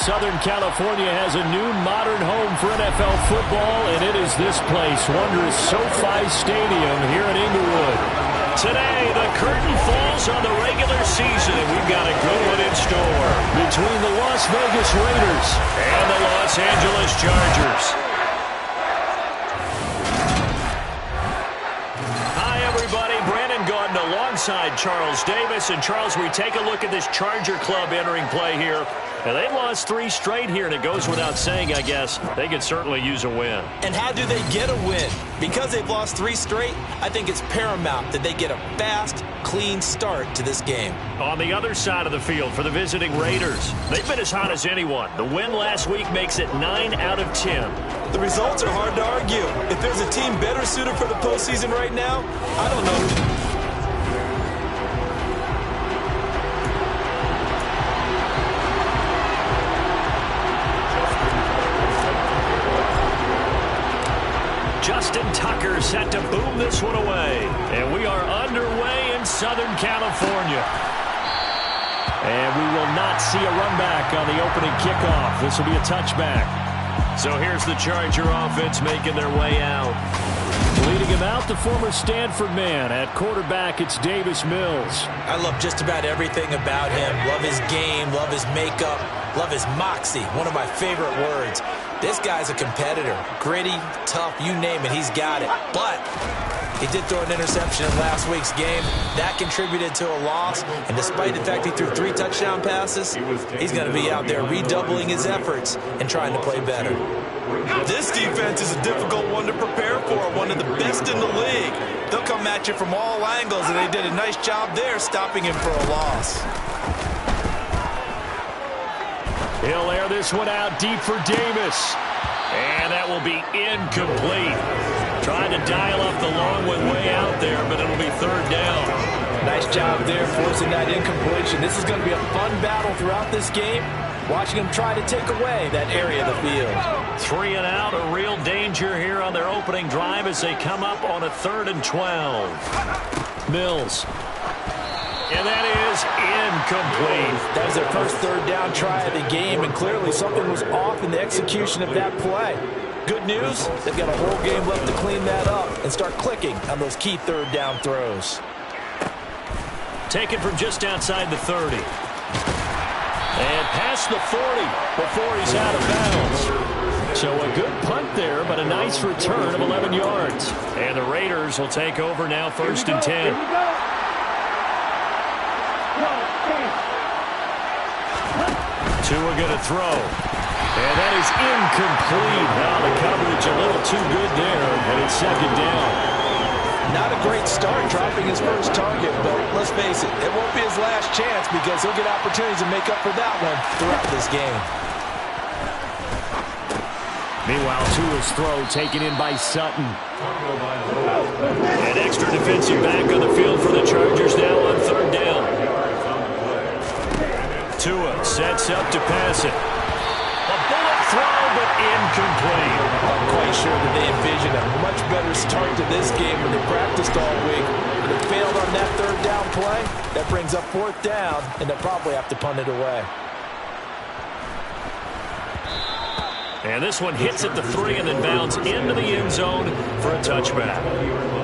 Southern California has a new modern home for NFL football, and it is this place, wondrous SoFi Stadium here in Inglewood. Today, the curtain falls on the regular season, and we've got a good one in store between the Las Vegas Raiders and the Los Angeles Chargers. Hi, everybody. Brandon Gaudin alongside Charles Davis. And, Charles, we take a look at this Charger club entering play here. And they've lost 3 straight here, and it goes without saying, I guess, they could certainly use a win. And how do they get a win? Because they've lost 3 straight, I think it's paramount that they get a fast, clean start to this game. On the other side of the field for the visiting Raiders, they've been as hot as anyone. The win last week makes it 9 out of 10. The results are hard to argue. If there's a team better suited for the postseason right now, I don't know. Justin Tucker set to boom this one away. And we are underway in Southern California. And we will not see a run back on the opening kickoff. This will be a touchback. So here's the Charger offense making their way out. Leading him out, the former Stanford man. At quarterback, it's Davis Mills. I love just about everything about him. Love his game, love his makeup, love his moxie. One of my favorite words. This guy's a competitor. Gritty, tough, you name it, he's got it. But he did throw an interception in last week's game. That contributed to a loss. And despite the fact he threw 3 touchdown passes, he's going to be out there redoubling his efforts and trying to play better. This defense is a difficult one to prepare for, one of the best in the league. They'll come at you from all angles, and they did a nice job there stopping him for a loss. He'll air this one out deep for Davis. And that will be incomplete. Trying to dial up the long one way out there, but it'll be 3rd down. Nice job there forcing that incompletion. This is going to be a fun battle throughout this game. Watching them try to take away that area of the field. 3 and out, a real danger here on their opening drive as they come up on a 3rd and 12. Mills. And that is incomplete. That was their first 3rd down try of the game, and clearly something was off in the execution of that play. Good news, they've got a whole game left to clean that up and start clicking on those key 3rd down throws. Taken from just outside the 30. And past the 40 before he's out of bounds. So a good punt there, but a nice return of 11 yards. And the Raiders will take over now 1st and 10. Tua going to throw. And that is incomplete. Now the coverage a little too good there, and it's 2nd down. Not a great start dropping his first target, but let's face it, it won't be his last chance because he'll get opportunities to make up for that one throughout this game. Meanwhile, Tua's throw taken in by Sutton. An extra defensive back on the field for the Chargers now on 3rd down. Tua sets up to pass it. A bullet throw, but incomplete. I'm quite sure that they envisioned a much better start to this game when they practiced all week. But they failed on that 3rd down play. That brings up 4th down, and they'll probably have to punt it away. And this one hits at the 3 and then bounds into the end zone for a touchback.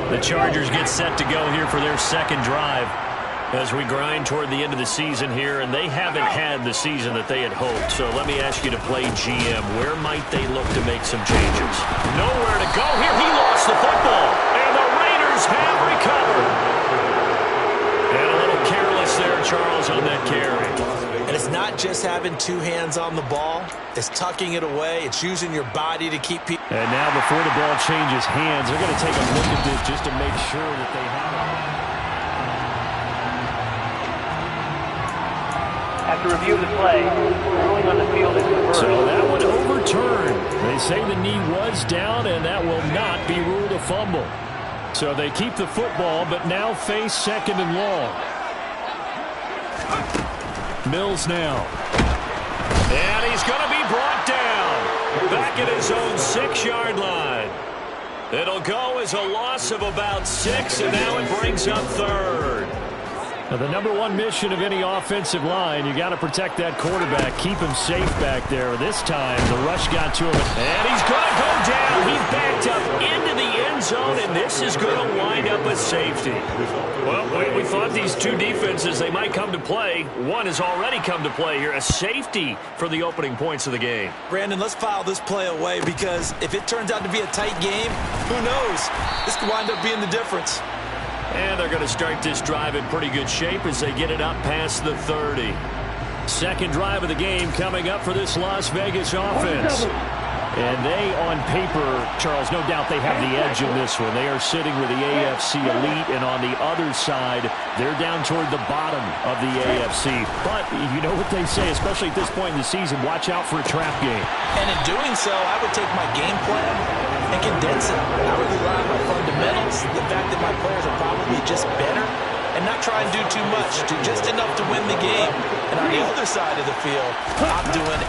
The Chargers get set to go here for their 2nd drive as we grind toward the end of the season here, and they haven't had the season that they had hoped. So let me ask you to play GM. Where might they look to make some changes? Nowhere to go here. He lost the football, and the Raiders have recovered. And a little careless there, Charles, on that carry. And it's not just having 2 hands on the ball. It's tucking it away. It's using your body to keep people. And now before the ball changes hands, they're going to take a look at this just to make sure that they have it. After review of the play, ruling on the field is reversed. So that one overturned. They say the knee was down, and that will not be ruled a fumble. So they keep the football, but now face 2nd and long. Mills now. And he's going to be brought down. Back at his own 6-yard line. It'll go as a loss of about 6, and now it brings up 3rd. Now, the number one mission of any offensive line, you got to protect that quarterback, keep him safe back there. This time, the rush got to him, and he's going to go down. He's backed up into the end zone, and this is going to wind up a safety. Well, we thought these two defenses, they might come to play. One has already come to play here, a safety for the opening points of the game. Brandon, let's file this play away because if it turns out to be a tight game, who knows? This could wind up being the difference. And they're going to start this drive in pretty good shape as they get it up past the 30. Second drive of the game coming up for this Las Vegas offense. And they, on paper, Charles, no doubt they have the edge in this one. They are sitting with the AFC elite, and on the other side, they're down toward the bottom of the AFC. But you know what they say, especially at this point in the season, watch out for a trap game. And in doing so, I would take my game plan and condense it. I would rely on my fundamentals, the fact that my players are probably just better, and not try and do too much, do just enough to win the game. And on the other side of the field, I'm doing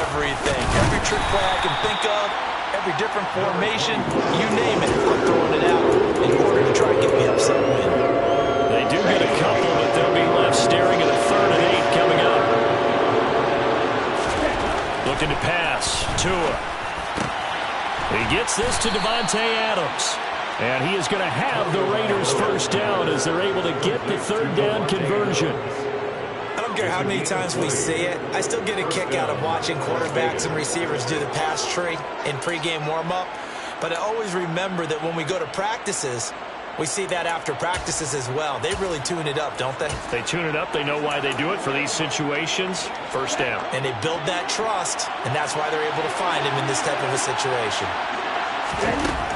everything. Every trick play I can think of, every different formation, you name it, I'm throwing it out in order to try and get the upset win. They do get a couple, but they'll be left staring at a 3rd and 8 coming up. Looking to pass. Tua. He gets this to Devontae Adams. And he is going to have the Raiders first down as they're able to get the 3rd down conversion. I don't care how many times we see it. I still get a kick out of watching quarterbacks and receivers do the pass tree in pregame warm-up. But I always remember that when we go to practices, we see that after practices as well. They really tune it up, don't they? They tune it up. They know why they do it for these situations. First down. And they build that trust, and that's why they're able to find him in this type of a situation.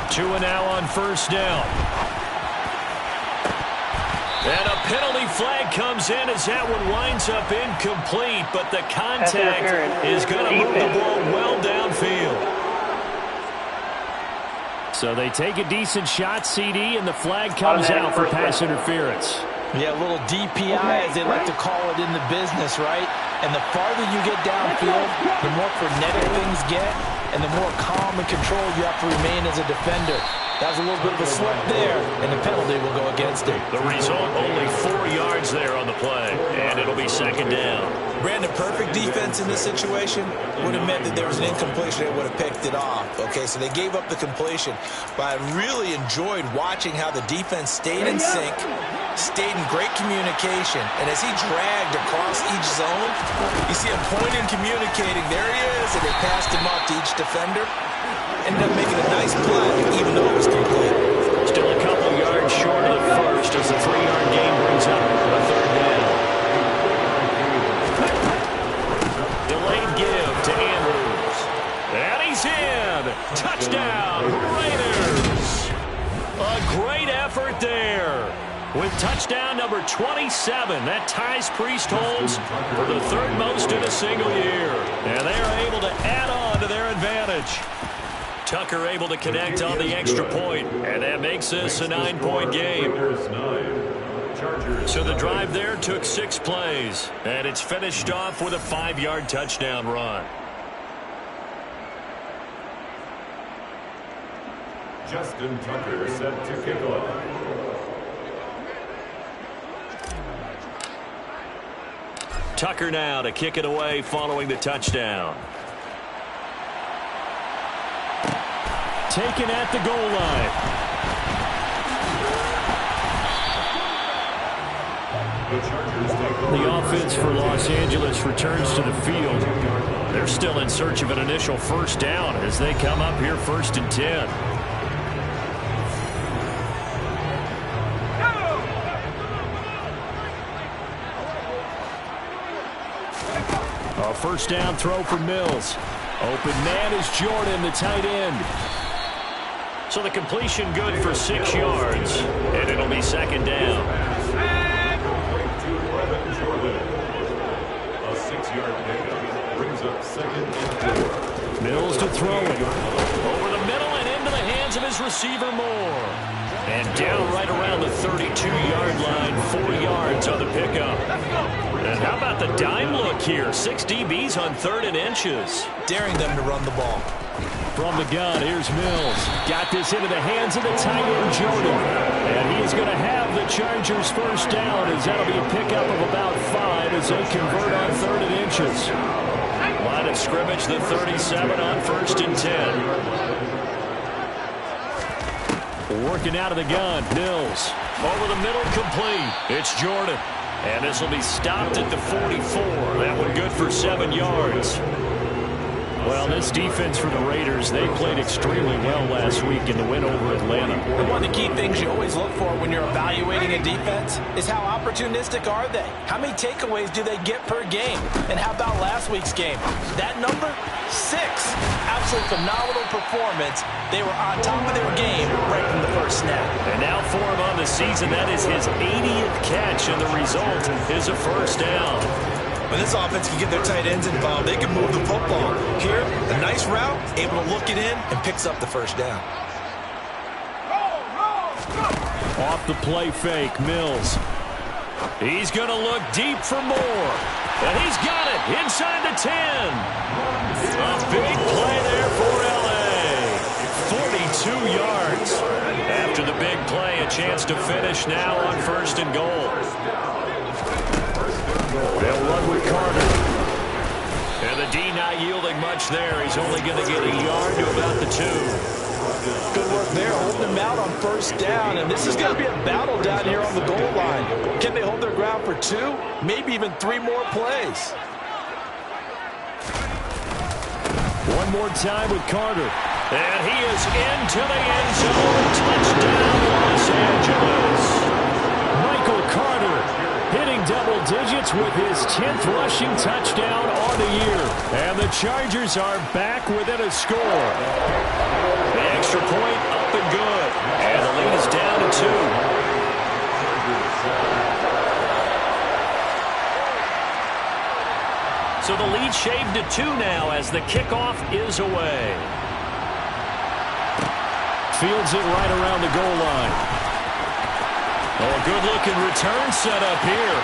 Tua now on first down. And a penalty flag comes in as that one winds up incomplete, but the contact is going to move the ball well downfield. So they take a decent shot, CD, and the flag comes out for pass interference. Yeah, a little DPI, as they like to call it in the business, right? And the farther you get downfield, the more frenetic things get, and the more calm and controlled you have to remain as a defender. That was a little bit of a slip there, and the penalty will go against him. The result, only 4 yards there on the play, and it'll be 2nd down. Brandon, perfect defense in this situation would have meant that there was an incompletion. They would have picked it off. Okay, so they gave up the completion. But I really enjoyed watching how the defense stayed in sync, stayed in great communication, and as he dragged across each zone, you see him pointing, communicating. There he is, and they passed him off to each defender. Ended up making a nice play, even though it was complete. Still a couple yards short of the first as the 3-yard gain brings up a 3rd down. Delayed give to Andrews. And he's in. Touchdown, Raiders. A great effort there. With touchdown number 27, that ties Priest holds for the 3rd most in a single year. And they are able to add on to their advantage. Tucker able to connect on the extra point, and that makes this a 9-point game. So the drive there took 6 plays, and it's finished off with a 5-yard touchdown run. Justin Tucker set to kick off. Tucker now to kick it away following the touchdown. Taken at the goal line. The offense for Los Angeles returns to the field. They're still in search of an initial first down as they come up here 1st and 10. A first down throw for Mills. Open man is Jordan, the tight end. So the completion good for 6 yards, and it'll be 2nd down. A 6-yard pickup brings up 2nd and 4. Mills to throw it. Over the middle and into the hands of his receiver Moore. And down right around the 32-yard line, 4 yards on the pickup. And how about the dime look here? 6 DBs on 3rd and inches. Daring them to run the ball. From the gun, here's Mills. Got this into the hands of the tight end, Jordan. And he is going to have the Chargers first down, as that'll be a pickup of about 5 as they convert on 3rd and inches. Line of scrimmage, the 37 on 1st and 10. Working out of the gun, Mills. Over the middle, complete. It's Jordan. And this will be stopped at the 44. That one good for 7 yards. Well, this defense for the Raiders, they played extremely well last week in the win over Atlanta. And one of the key things you always look for when you're evaluating a defense is how opportunistic are they? How many takeaways do they get per game? And how about last week's game? That number? 6. Absolutely phenomenal performance. They were on top of their game right from the first snap. And now for him on the season, that is his 80th catch, and the result is a first down. When this offense can get their tight ends involved, they can move the football. Here, a nice route, able to look it in, and picks up the first down. Off the play fake, Mills. He's going to look deep for more. And he's got it inside the 10. A big play there for L.A. 42 yards. After the big play, a chance to finish now on 1st and goal. They'll run with Carter. And the D not yielding much there. He's only going to get a yard to about the 2. Good work there, holding them out on 1st down. And this is going to be a battle down here on the goal line. Can they hold their ground for 2? Maybe even 3 more plays. One more time with Carter. And he is into the end zone. Touchdown, Los Angeles. Michael Carter hitting double digits with his 10th rushing touchdown on the year. And the Chargers are back within a score. The extra point up and good. And the lead is down to 2. So the lead shaved to 2 now as the kickoff is away. Fields it right around the goal line. Oh, good-looking return set up here.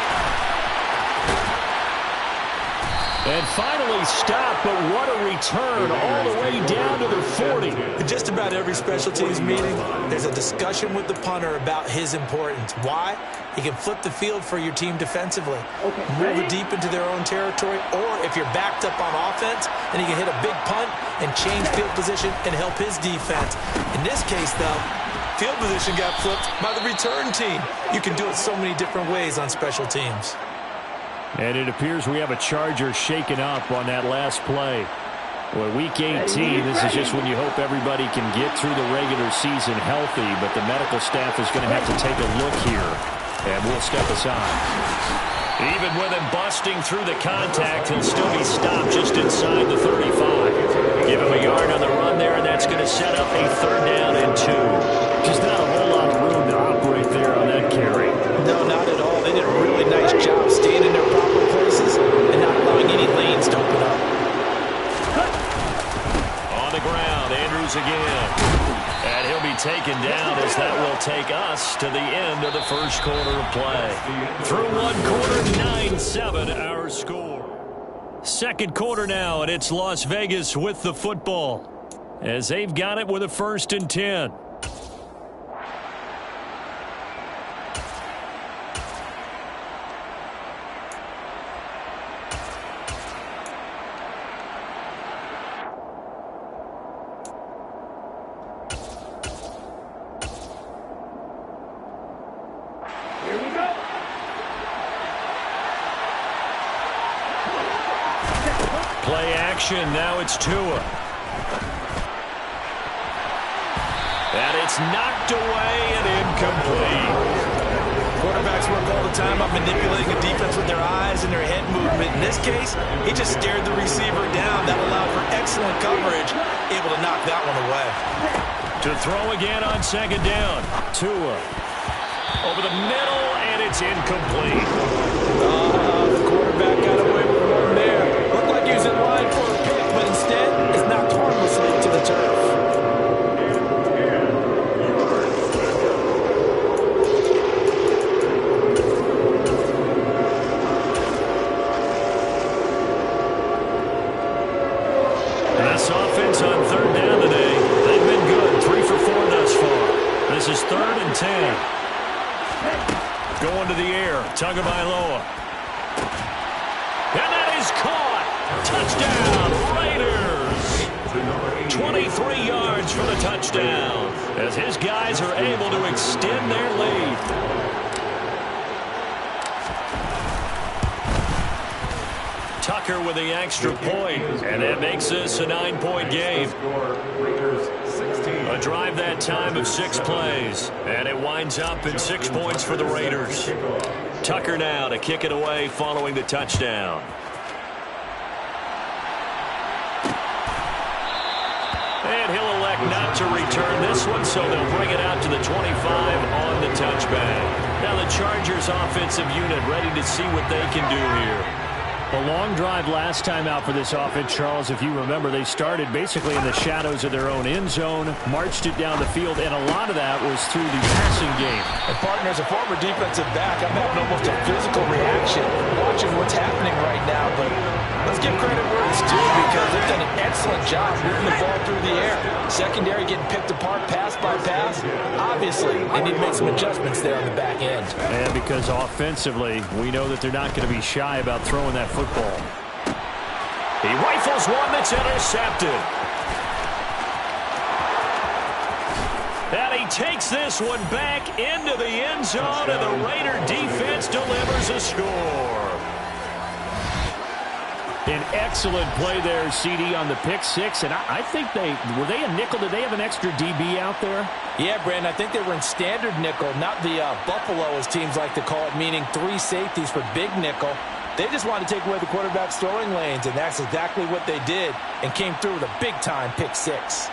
And finally stopped, but what a return all the way down to the 40. In just about every special teams meeting, there's a discussion with the punter about his importance. Why? He can flip the field for your team defensively, move it deep into their own territory, or if you're backed up on offense, then he can hit a big punt and change field position and help his defense. In this case, though, field position got flipped by the return team. You can do it so many different ways on special teams. And it appears we have a Charger shaken up on that last play. Well, Week 18, this is just when you hope everybody can get through the regular season healthy, but the medical staff is going to have to take a look here, and we'll step aside. Even with him busting through the contact, he'll still be stopped just inside the 35. Give him a yard on the run there, and that's going to set up a 3rd down and 2. Just not a whole lot of room to operate there on that carry. No, not at all. They did a really nice job staying in their proper places and not allowing any lanes to open up. On the ground, Andrews again. And he'll be taken down as that will take us to the end of the first quarter of play. Through one quarter, 9-7 our score. Second quarter now, and it's Las Vegas with the football as they've got it with a 1st and 10. Play action, now it's Tua. And it's knocked away and incomplete. Quarterbacks work all the time on manipulating a defense with their eyes and their head movement. In this case, he just stared the receiver down. That allowed for excellent coverage, able to knock that one away. To throw again on 2nd down. Tua over the middle, and it's incomplete. The quarterback got away with one there. Looked like he was in line for a pick, but instead, it's knocked harmlessly to the turf. This offense on third down today, they've been good. 3 for 4 thus far. This is 3rd and 10. Going to the air. Tagovailoa. And that is caught. Touchdown, Raiders. 23 yards for the touchdown as his guys are able to extend their lead. Tucker with the extra point, and that makes this a 9-point game. A drive that time of 6 plays, and it winds up in 6 points for the Raiders. Tucker now to kick it away following the touchdown. And he'll elect not to return this one, so they'll bring it out to the 25 on the touchback. Now the Chargers offensive unit ready to see what they can do here. A long drive last time out for this offense, Charles. If you remember, they started basically in the shadows of their own end zone, marched it down the field, and a lot of that was through the passing game. And partner, as a former defensive back, I'm having almost a physical reaction watching what's happening right now. But let's give credit where it's due because they've done an excellent job moving the ball through the air. Secondary getting picked apart pass by pass. Obviously, they need to make some adjustments there on the back end. And because offensively, we know that they're not going to be shy about throwing that football. He rifles one that's intercepted. And he takes this one back into the end zone, and the Raider defense delivers a score. An excellent play there, CD, on the pick six. And I think were they a nickel? Did they have an extra DB out there? Yeah, Brandon, I think they were in standard nickel, not the Buffalo, as teams like to call it, meaning 3 safeties for big nickel. They just wanted to take away the quarterback's throwing lanes, and that's exactly what they did and came through with a big-time pick six.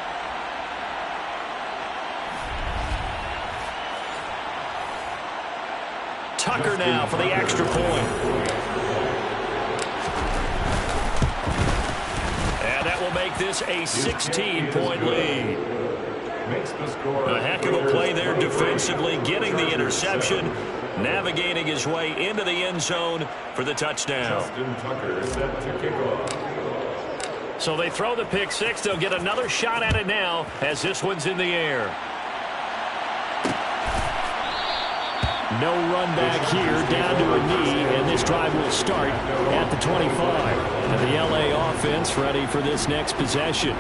Tucker now for the extra point. And that will make this a 16-point lead. A heck of a play there defensively, getting the interception, navigating his way into the end zone for the touchdown. Tucker set to kick off. So they throw the pick six. They'll get another shot at it now as this one's in the air. No run back here, down to a knee, and this drive will start at the 25. And the LA offense ready for this next possession.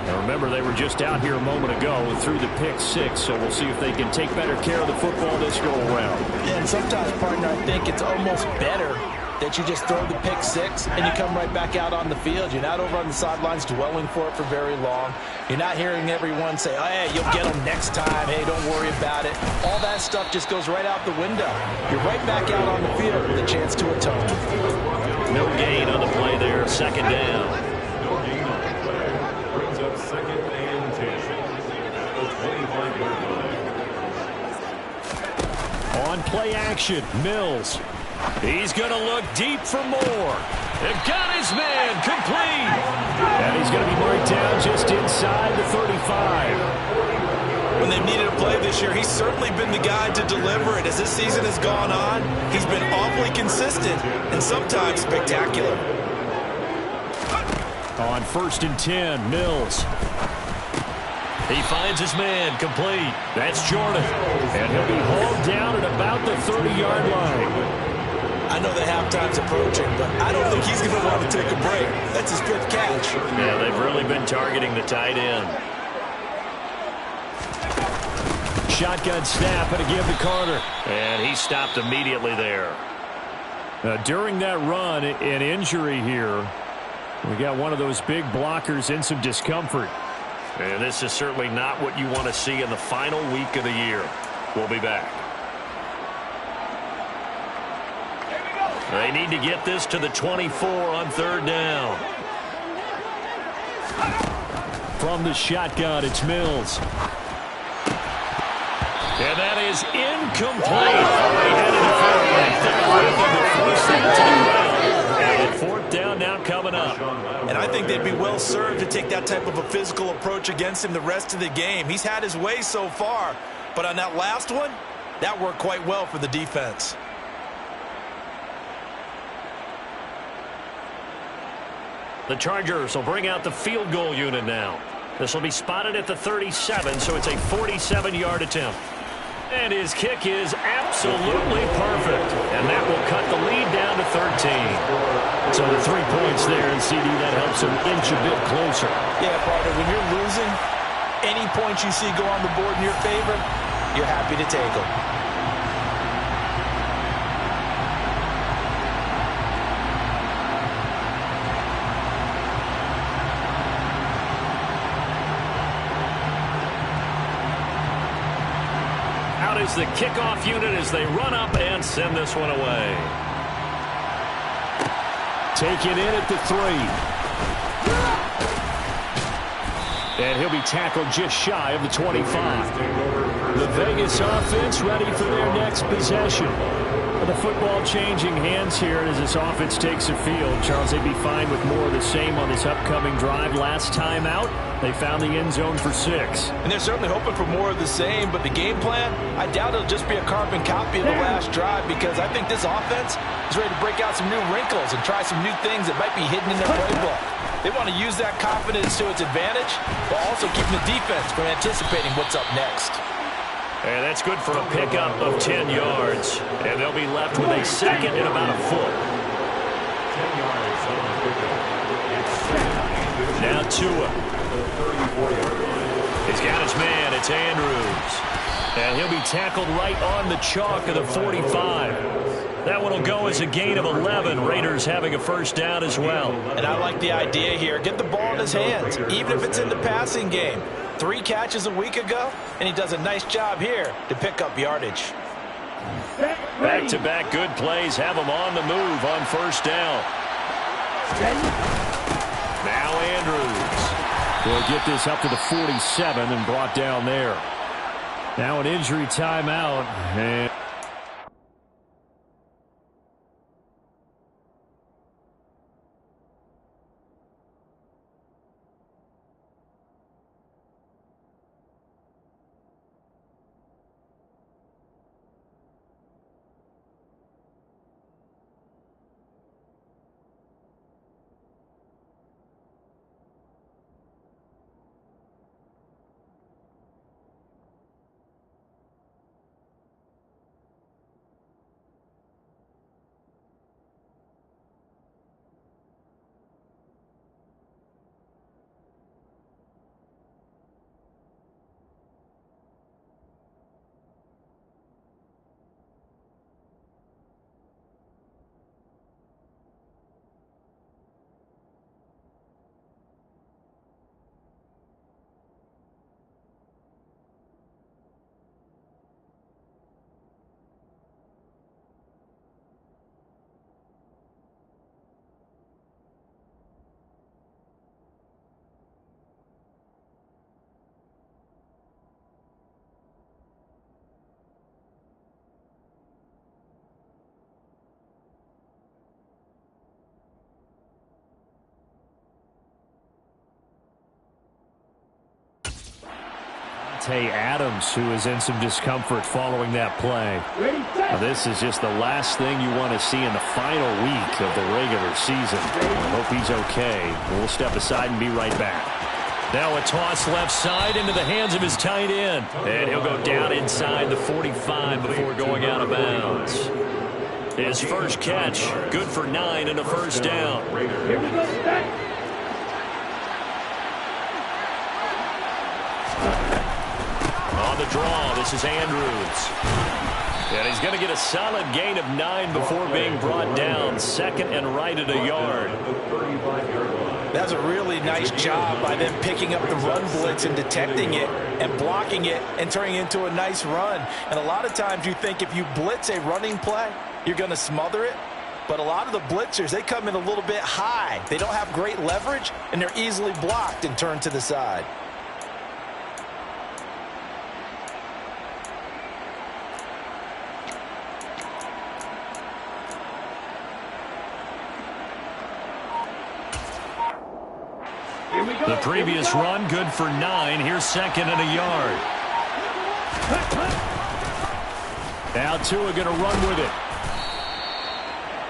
Now remember, they were just out here a moment ago through the pick six, so we'll see if they can take better care of the football this go around. Yeah, and sometimes, partner, I think it's almost better that you just throw the pick six and you come right back out on the field. You're not over on the sidelines dwelling for it for very long. You're not hearing everyone say, oh, hey, you'll get them next time. Hey, don't worry about it. All that stuff just goes right out the window. You're right back out on the field with a chance to atone. No gain on the play there. Second down. No gain on the play. Brings up 2nd and 10. The 25-yard line. On play action, Mills. He's going to look deep for more. They've got his man complete. And he's going to be marked down just inside the 35. When they've needed a play this year, he's certainly been the guy to deliver it. As this season has gone on, he's been awfully consistent and sometimes spectacular. On 1st and 10, Mills. He finds his man complete. That's Jordan. And he'll be hauled down at about the 30-yard line. I know the halftime's approaching, but I don't think he's going to want to take a break. That's his 5th catch. Yeah, they've really been targeting the tight end. Shotgun snap and a give to Carter. And he stopped immediately there. During that run, an injury here. We got one of those big blockers in some discomfort. And this is certainly not what you want to see in the final week of the year. We'll be back. They need to get this to the 24 on 3rd down. From the shotgun, it's Mills. And that is incomplete. They had it to force that to the ground. And 4th down now coming up. And I think they'd be well served to take that type of a physical approach against him the rest of the game. He's had his way so far, but on that last one, that worked quite well for the defense. The Chargers will bring out the field goal unit now. This will be spotted at the 37, so it's a 47-yard attempt. And his kick is absolutely perfect. And that will cut the lead down to 13. So the 3 points there, and CD, that helps him inch a bit closer. Yeah, partner, when you're losing, any points you see go on the board in your favor, you're happy to take them. Is the kickoff unit as they run up and send this one away. Taken in at the 3. And he'll be tackled just shy of the 25. The Vegas offense ready for their next possession. The football changing hands here as this offense takes the field. Charles, they'd be fine with more of the same on this upcoming drive. Last time out, they found the end zone for 6. And they're certainly hoping for more of the same, but the game plan, I doubt it'll just be a carbon copy of the last drive, because I think this offense is ready to break out some new wrinkles and try some new things that might be hidden in their playbook. They want to use that confidence to its advantage, while also keeping the defense from anticipating what's up next. And that's good for a pickup of 10 yards. And they'll be left with a second and about a foot. 10 yards on the pickup. Now Tua. He's got his man. It's Andrews. And he'll be tackled right on the chalk of the 45. That one will go as a gain of 11. Raiders having a first down as well. And I like the idea here. Get the ball in his hands, even if it's in the passing game. 3 catches a week ago, and he does a nice job here to pick up yardage. Back-to-back good plays have him on the move on first down. Now Andrews. Will get this up to the 47 and brought down there. Now an injury timeout. And Adams, who is in some discomfort following that play. Now, this is just the last thing you want to see in the final week of the regular season. I hope he's okay. We'll step aside and be right back. Now a toss left side into the hands of his tight end. And he'll go down inside the 45 before going out of bounds. His first catch, good for 9 and a first down. Here we go. On the draw, this is Andrews. And he's going to get a solid gain of 9 before being brought down. Second and right at a yard. That's a really nice job by them picking up the run blitz and detecting it and blocking it and turning it into a nice run. And a lot of times you think if you blitz a running play, you're going to smother it. But a lot of the blitzers, they come in a little bit high. They don't have great leverage, and they're easily blocked and turned to the side. The previous run, good for 9. Here's second and a yard. Now Tua going to run with it.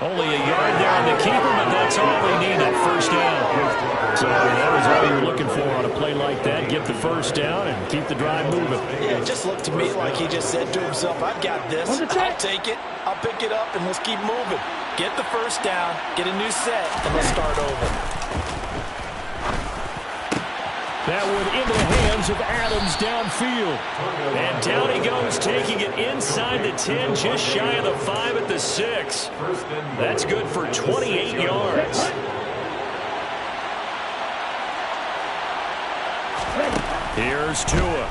Only a yard there on the keeper, but that's all they needed, first down. So that was all you're looking for on a play like that. Get the first down and keep the drive moving. Yeah, it just looked to me like he just said to himself, I've got this. I'll take it. I'll pick it up, and let's keep moving. Get the first down, get a new set, and let's start over. That one into the hands of Adams downfield. And down he goes, taking it inside the 10, just shy of the 5 at the 6. That's good for 28 yards. Here's Tua.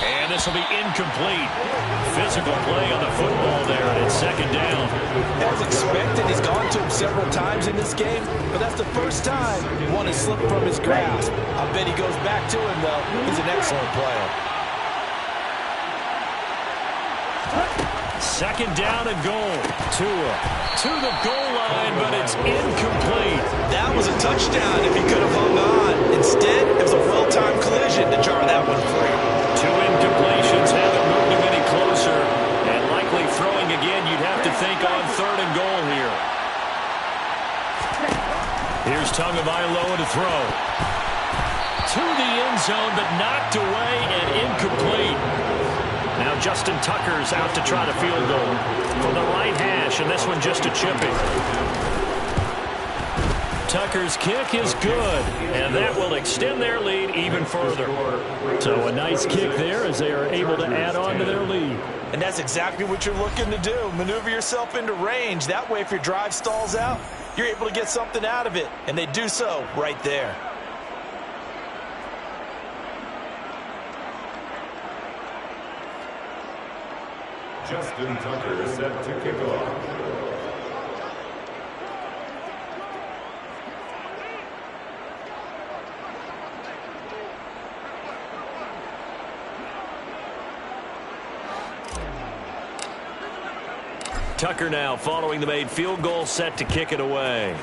And this will be incomplete. Physical play on the football there, and it's second down. As expected, he's gone to him several times in this game, but that's the first time one has slipped from his grasp. I bet he goes back to him, though. He's an excellent player. Second down and goal. Tua to the goal line, but it's incomplete. That was a touchdown if he could have hung on. Instead, it was a well-timed collision to jar that one free. 2 incompletions haven't moved him any closer, and likely throwing again, you'd have to think on 3rd and goal here. Here's Tagovailoa to throw. To the end zone, but knocked away and incomplete. Now Justin Tucker's out to try the field goal from the right hash, and this one just a chipping. Tucker's kick is good, and that will extend their lead even further. So a nice kick there as they are able to add on to their lead. And that's exactly what you're looking to do. Maneuver yourself into range. That way, if your drive stalls out, you're able to get something out of it. And they do so right there. Justin Tucker is set to kick off. Tucker now following the made field goal, set to kick it away.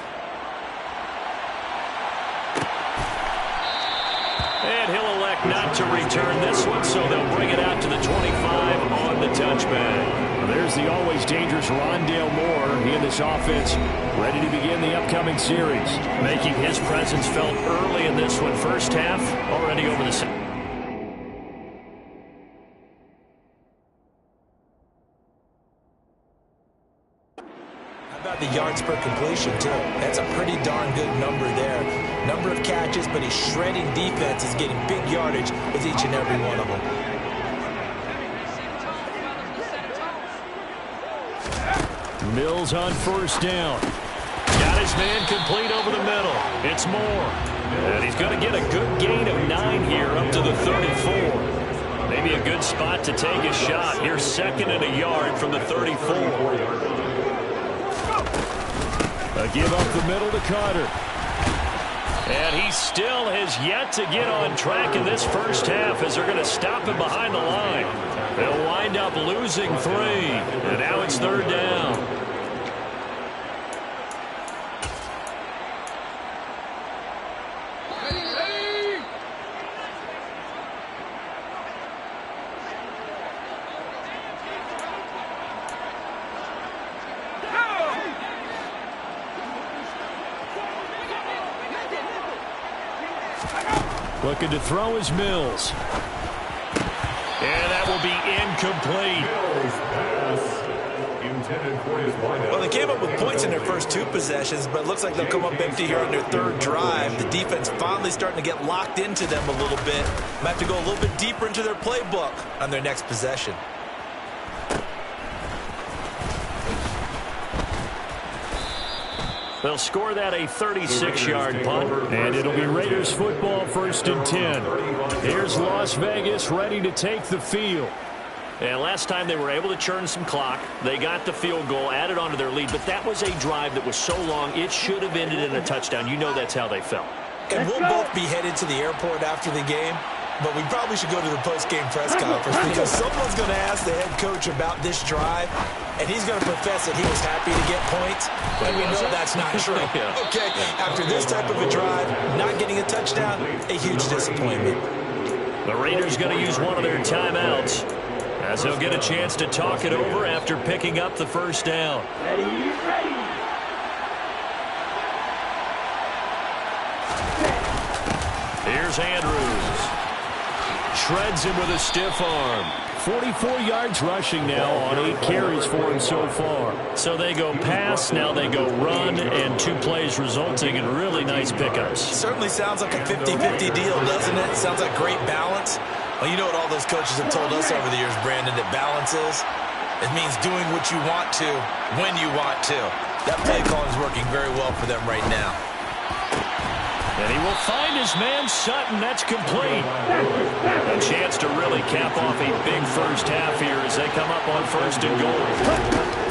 And he'll elect not to return this one, so they'll bring it out to the 25 on the touchback. Well, there's the always dangerous Rondale Moore. He and this offense ready to begin the upcoming series. Making his presence felt early in this one. First half already over the second. The yards per completion, too. That's a pretty darn good number there. Number of catches, but he's shredding defenses, getting big yardage with each and every one of them. Mills on first down. Got his man complete over the middle. It's Moore. And he's going to get a good gain of 9 here up to the 34. Maybe a good spot to take a shot. Here's 2nd and a yard from the 34. A give up the middle to Carter. And he still has yet to get on track in this first half as they're going to stop him behind the line. They'll wind up losing 3. And now it's 3rd down. Looking to throw is Mills. And that will be incomplete. Well, they came up with points in their first 2 possessions, but it looks like they'll come up empty here on their 3rd drive. The defense finally starting to get locked into them a little bit. Might have to go a little bit deeper into their playbook on their next possession. They'll score that a 36-yard punt, and it'll be Raiders football, 1st and 10. Here's Las Vegas ready to take the field. And last time they were able to churn some clock. They got the field goal, added on to their lead, but that was a drive that was so long it should have ended in a touchdown. You know that's how they felt. And we'll both be headed to the airport after the game, but we probably should go to the post-game press conference because someone's going to ask the head coach about this drive, and he's going to profess that he was happy to get points, and we know that's not true. Okay, after this type of a drive, not getting a touchdown, a huge disappointment. The Raiders going to use one of their timeouts. as he'll get a chance to talk it over after picking up the first down. Here's Andrews. Shreds him with a stiff arm. 44 yards rushing now on 8 carries for him so far. So they go pass, now they go run, and 2 plays resulting in really nice pickups. Certainly sounds like a 50-50 deal, doesn't it? Sounds like great balance. Well, you know what all those coaches have told us over the years, Brandon, that balance is? It means doing what you want to when you want to. That play call is working very well for them right now. And he will find his man Sutton. That's complete. A chance to really cap off a big first half here as they come up on 1st and goal.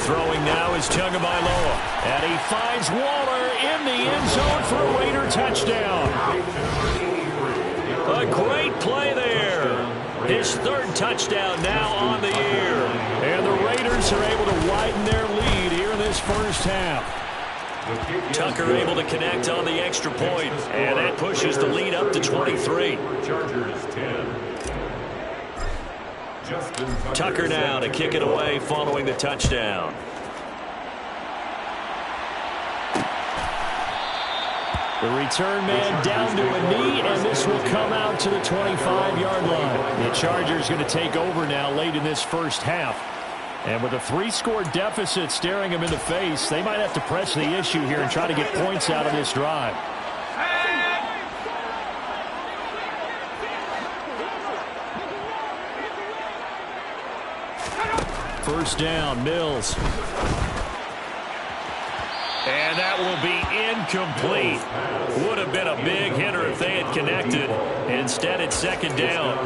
Throwing now is Tagovailoa. And he finds Waller in the end zone for a Raider touchdown. A great play there. His 3rd touchdown now on the year. And the Raiders are able to widen their lead here in this first half. Tucker able to connect on the extra point, and that pushes the lead up to 23. Chargers 10. Tucker now to kick it away following the touchdown. The return man down to a knee, and this will come out to the 25-yard line. The Chargers going to take over now late in this first half. And with a 3-score deficit staring him in the face, they might have to press the issue here and try to get points out of this drive. First down, Mills. And that will be incomplete. Would have been a big hitter if they had connected. Instead, it's 2nd down.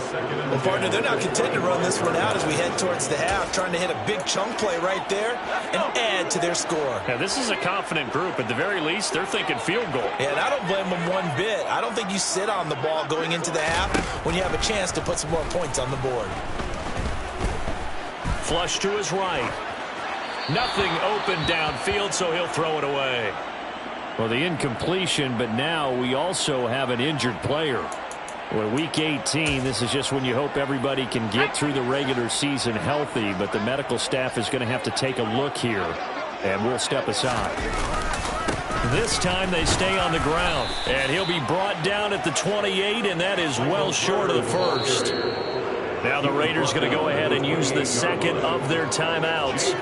Well, partner, they're not content to run this one out as we head towards the half, trying to hit a big chunk play right there and add to their score. Now, this is a confident group. At the very least, they're thinking field goal. Yeah, and I don't blame them one bit. I don't think you sit on the ball going into the half when you have a chance to put some more points on the board. Flush to his right. Nothing open downfield, so he'll throw it away. Well, the incompletion, but now we also have an injured player. Well, week 18, this is just when you hope everybody can get through the regular season healthy, but the medical staff is going to have to take a look here, and we'll step aside. This time they stay on the ground, and he'll be brought down at the 28, and that is well short of the first. Now the Raiders going to go ahead and use the 2nd of their timeouts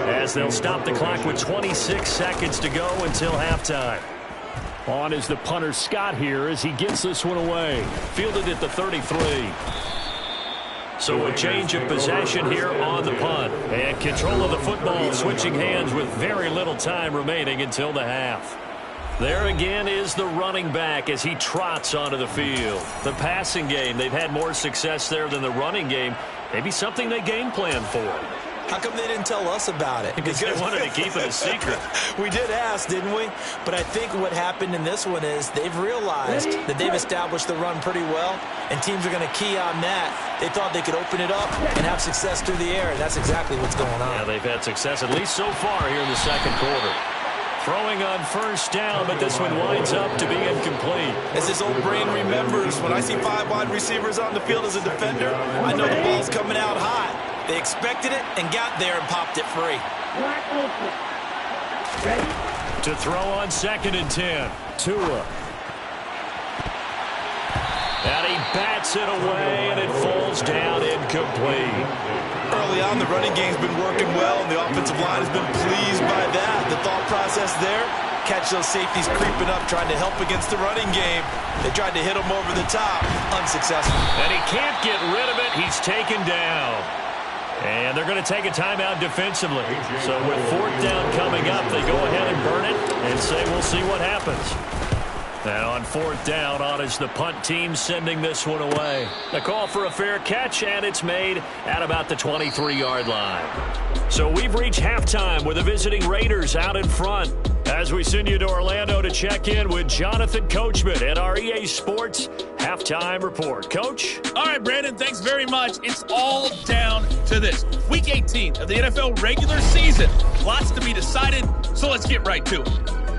as they'll stop the clock with 26 seconds to go until halftime. On is the punter Scott here as he gets this one away. Fielded at the 33. So a change of possession here on the punt. And control of the football switching hands with very little time remaining until the half. There again is the running back as he trots onto the field. The passing game, they've had more success there than the running game. Maybe something they game plan for. How come they didn't tell us about it? Because they wanted to keep it a secret. We did ask, didn't we? But I think what happened in this one is they've realized that they've established the run pretty well, and teams are going to key on that. They thought they could open it up and have success through the air, and that's exactly what's going on. Yeah, they've had success, at least so far here in the 2nd quarter. Throwing on 1st down, but this one winds up to be incomplete. As his old brain remembers, when I see 5 wide receivers on the field as a defender, I know the ball's coming out hot. They expected it and got there and popped it free. To throw on 2nd and 10. Tua. And he bats it away, and it falls down incomplete. Early on, the running game's been working well, and the offensive line has been pleased by that. The thought process there, catch those safeties creeping up, trying to help against the running game. They tried to hit him over the top. Unsuccessful. And he can't get rid of it. He's taken down. And they're going to take a timeout defensively. So with 4th down coming up, they go ahead and burn it and say we'll see what happens. And on 4th down, on is the punt team sending this one away. The call for a fair catch, and it's made at about the 23-yard line. So we've reached halftime with the visiting Raiders out in front. As we send you to Orlando to check in with Jonathan Coachman at our EA Sports Halftime Report. Coach? All right, Brandon, thanks very much. It's all down to this. Week 18 of the NFL regular season. Lots to be decided, so let's get right to it.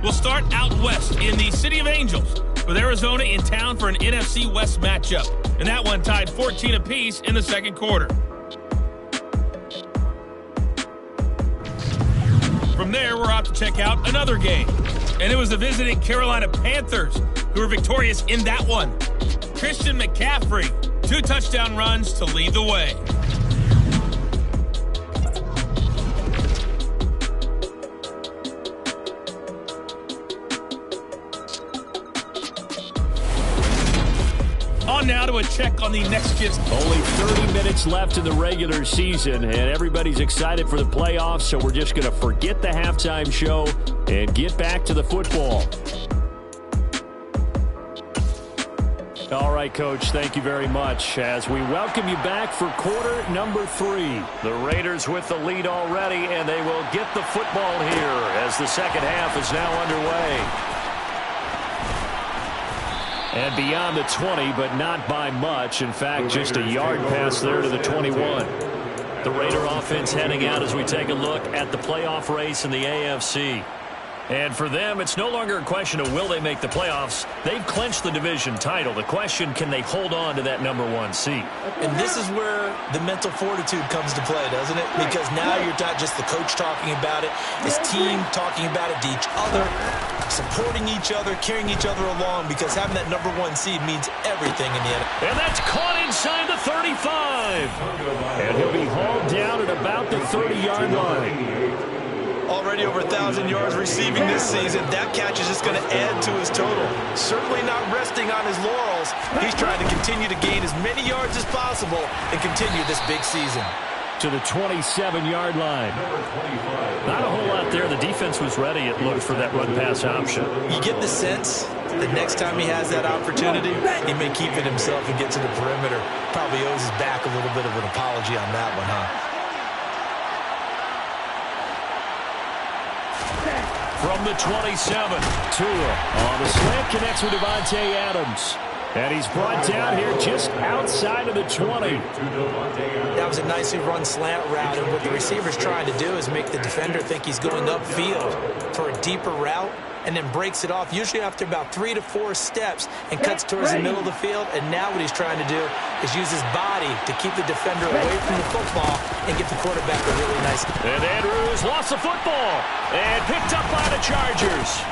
We'll start out west in the City of Angels with Arizona in town for an NFC West matchup. And that one tied 14 apiece in the 2nd quarter. From there, we're off to check out another game. And it was the visiting Carolina Panthers who were victorious in that one. Christian McCaffrey, 2 touchdown runs to lead the way. On now to a check on the next kid's. Only 30 minutes left in the regular season, and everybody's excited for the playoffs, so we're just going to forget the halftime show and get back to the football. All right, Coach, thank you very much as we welcome you back for quarter number 3. The Raiders with the lead already, and they will get the football here as the second half is now underway. And beyond the 20, but not by much. In fact, just a yard pass there to the 21. The Raider offense heading out as we take a look at the playoff race in the AFC. And for them, it's no longer a question of will they make the playoffs. They've clinched the division title. The question, can they hold on to that #1 seed? And this is where the mental fortitude comes to play, doesn't it? Because now you're not just the coach talking about it, his team talking about it to each other, supporting each other, carrying each other along, because having that #1 seed means everything in the NFL. And that's caught inside the 35. And he'll be hauled down at about the 30-yard line. Already over 1,000 yards receiving this season. That catch is just going to add to his total. Certainly not resting on his laurels. He's trying to continue to gain as many yards as possible and continue this big season. To the 27-yard line. Not a whole lot there. The defense was ready, it looked, for that run-pass option. You get the sense that next time he has that opportunity, he may keep it himself and get to the perimeter. Probably owes his back a little bit of an apology on that one, huh? From the 27, Tua on the slant connects with Devontae Adams. And he's brought down here just outside of the 20. That was a nicely run slant route, and what the receiver's trying to do is make the defender think he's going upfield for a deeper route, and then breaks it off, usually after about 3 to 4 steps, and cuts towards the middle of the field. And now what he's trying to do is use his body to keep the defender away from the football and get the quarterback a really nice. And Andrews lost the football and picked up by the Chargers.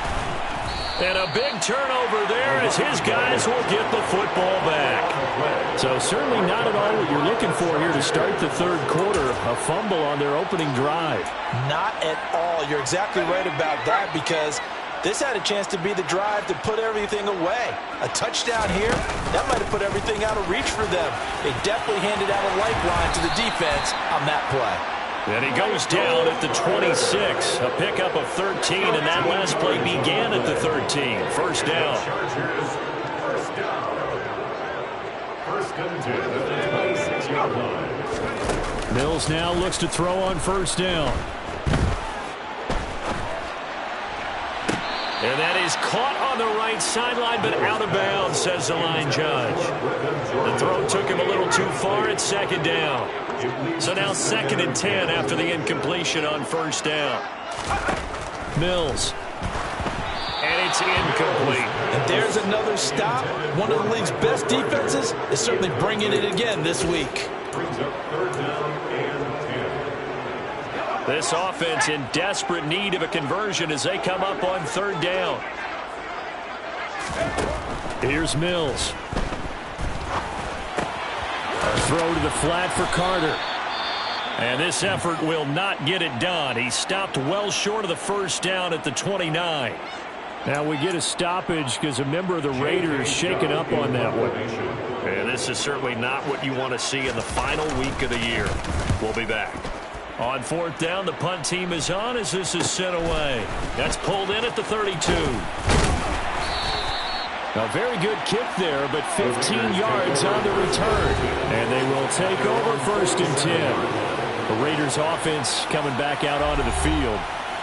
And a big turnover there as his guys will get the football back. So certainly not at all what you're looking for here to start the third quarter. A fumble on their opening drive. Not at all. You're exactly right about that, because this had a chance to be the drive to put everything away. A touchdown here, that might have put everything out of reach for them. They definitely handed out a lifeline to the defense on that play. And he goes down at the 26. A pickup of 13, and that last play began at the 13. First down. First and 10 at the 26-yard line. Mills now looks to throw on first down. And that is caught on the right sideline, but out of bounds, says the line judge. The throw took him a little too far at second down. So now 2nd and 10 after the incompletion on first down. Mills. And it's incomplete. And there's another stop. One of the league's best defenses is certainly bringing it again this week. Brings up 3rd down and 10. This offense in desperate need of a conversion as they come up on 3rd down. Here's Mills. A throw to the flat for Carter. And this effort will not get it done. He stopped well short of the first down at the 29. Now we get a stoppage because a member of the Raiders shaken up on that one. And this is certainly not what you want to see in the final week of the year. We'll be back. On 4th down, the punt team is on as this is sent away. That's pulled in at the 32. A very good kick there, but 15 yards on the return. And they will take over 1st and 10. The Raiders offense coming back out onto the field.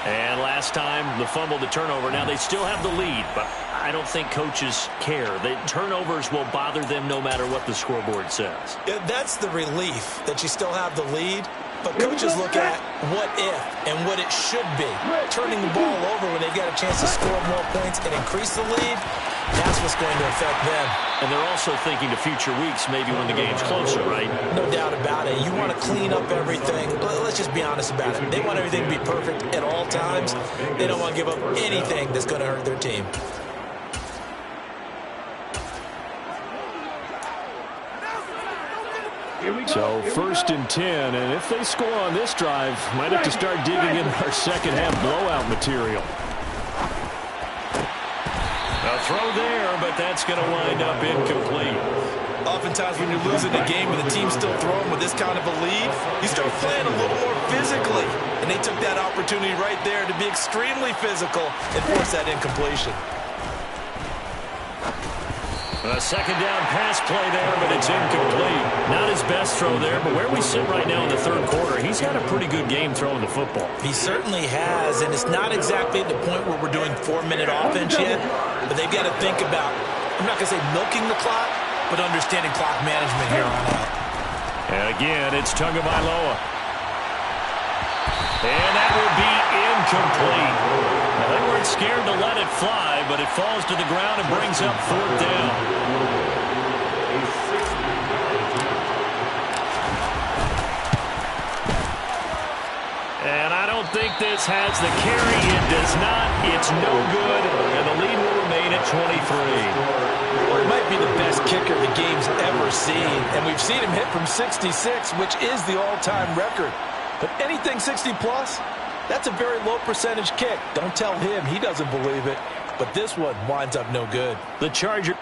And last time, the fumble, the turnover. Now they still have the lead, but I don't think coaches care. The turnovers will bother them no matter what the scoreboard says. Yeah, that's the relief, that you still have the lead. But coaches look at what if and what it should be. Turning the ball over when they've got a chance to score more points and increase the lead, That's what's going to affect them. And they're also thinking to future weeks, maybe when the game's closer, right? No doubt about it. You want to clean up everything. Let's just be honest about it. They want everything to be perfect at all times. They don't want to give up anything that's going to hurt their team. So 1st and 10, and if they score on this drive, might have to start digging in our second half blowout material. A throw there, but that's going to wind up incomplete. Oftentimes when you're losing a game and the team's still throwing with this kind of a lead, you start playing a little more physically. And they took that opportunity right there to be extremely physical and force that incompletion. A second down pass play there, but it's incomplete. Not his best throw there, but where we sit right now in the 3rd quarter, he's had a pretty good game throwing the football. He certainly has, and it's not exactly at the point where we're doing 4-minute offense yet, but they've got to think about, I'm not going to say milking the clock, but understanding clock management here on out. And again, it's Tagovailoa. And that will be incomplete. Now, they weren't scared to let it fly, but it falls to the ground and brings up 4th down. And I don't think this has the carry. It does not. It's no good. And the lead will remain at 23. Well, it might be the best kicker the game's ever seen. And we've seen him hit from 66, which is the all-time record. But anything 60-plus, that's a very low percentage kick. Don't tell him he doesn't believe it. But this one winds up no good. The Charger.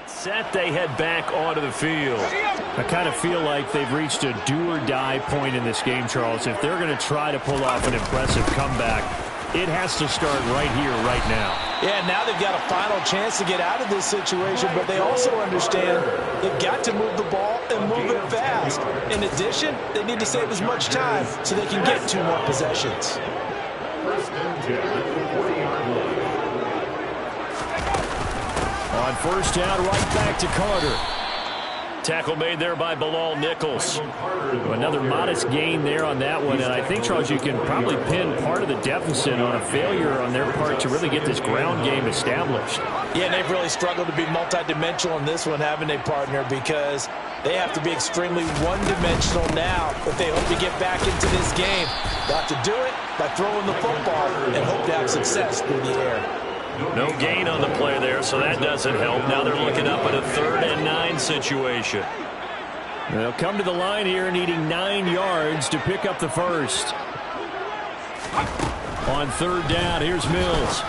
Set, they head back onto the field. I kind of feel like they've reached a do-or-die point in this game, Charles. If they're going to try to pull off an impressive comeback, it has to start right here, right now. Yeah, now they've got a final chance to get out of this situation, but they also understand they've got to move the ball and move it fast. In addition, they need to save as much time so they can get 2 more possessions. First and 10 at the 40-yard line. On 1st down, right back to Carter. Tackle made there by Bilal Nichols. Another modest gain there on that one, and I think, Charles, you can probably pin part of the deficit on a failure on their part to really get this ground game established. Yeah, and they've really struggled to be multidimensional in this one, haven't they, partner? Because they have to be extremely one-dimensional now if they hope to get back into this game. They have to do it by throwing the football and hope to have success through the air. No gain on the play there, so that doesn't help. Now they're looking up at a 3rd and 9 situation. They'll come to the line here needing 9 yards to pick up the first. On 3rd down, here's Mills.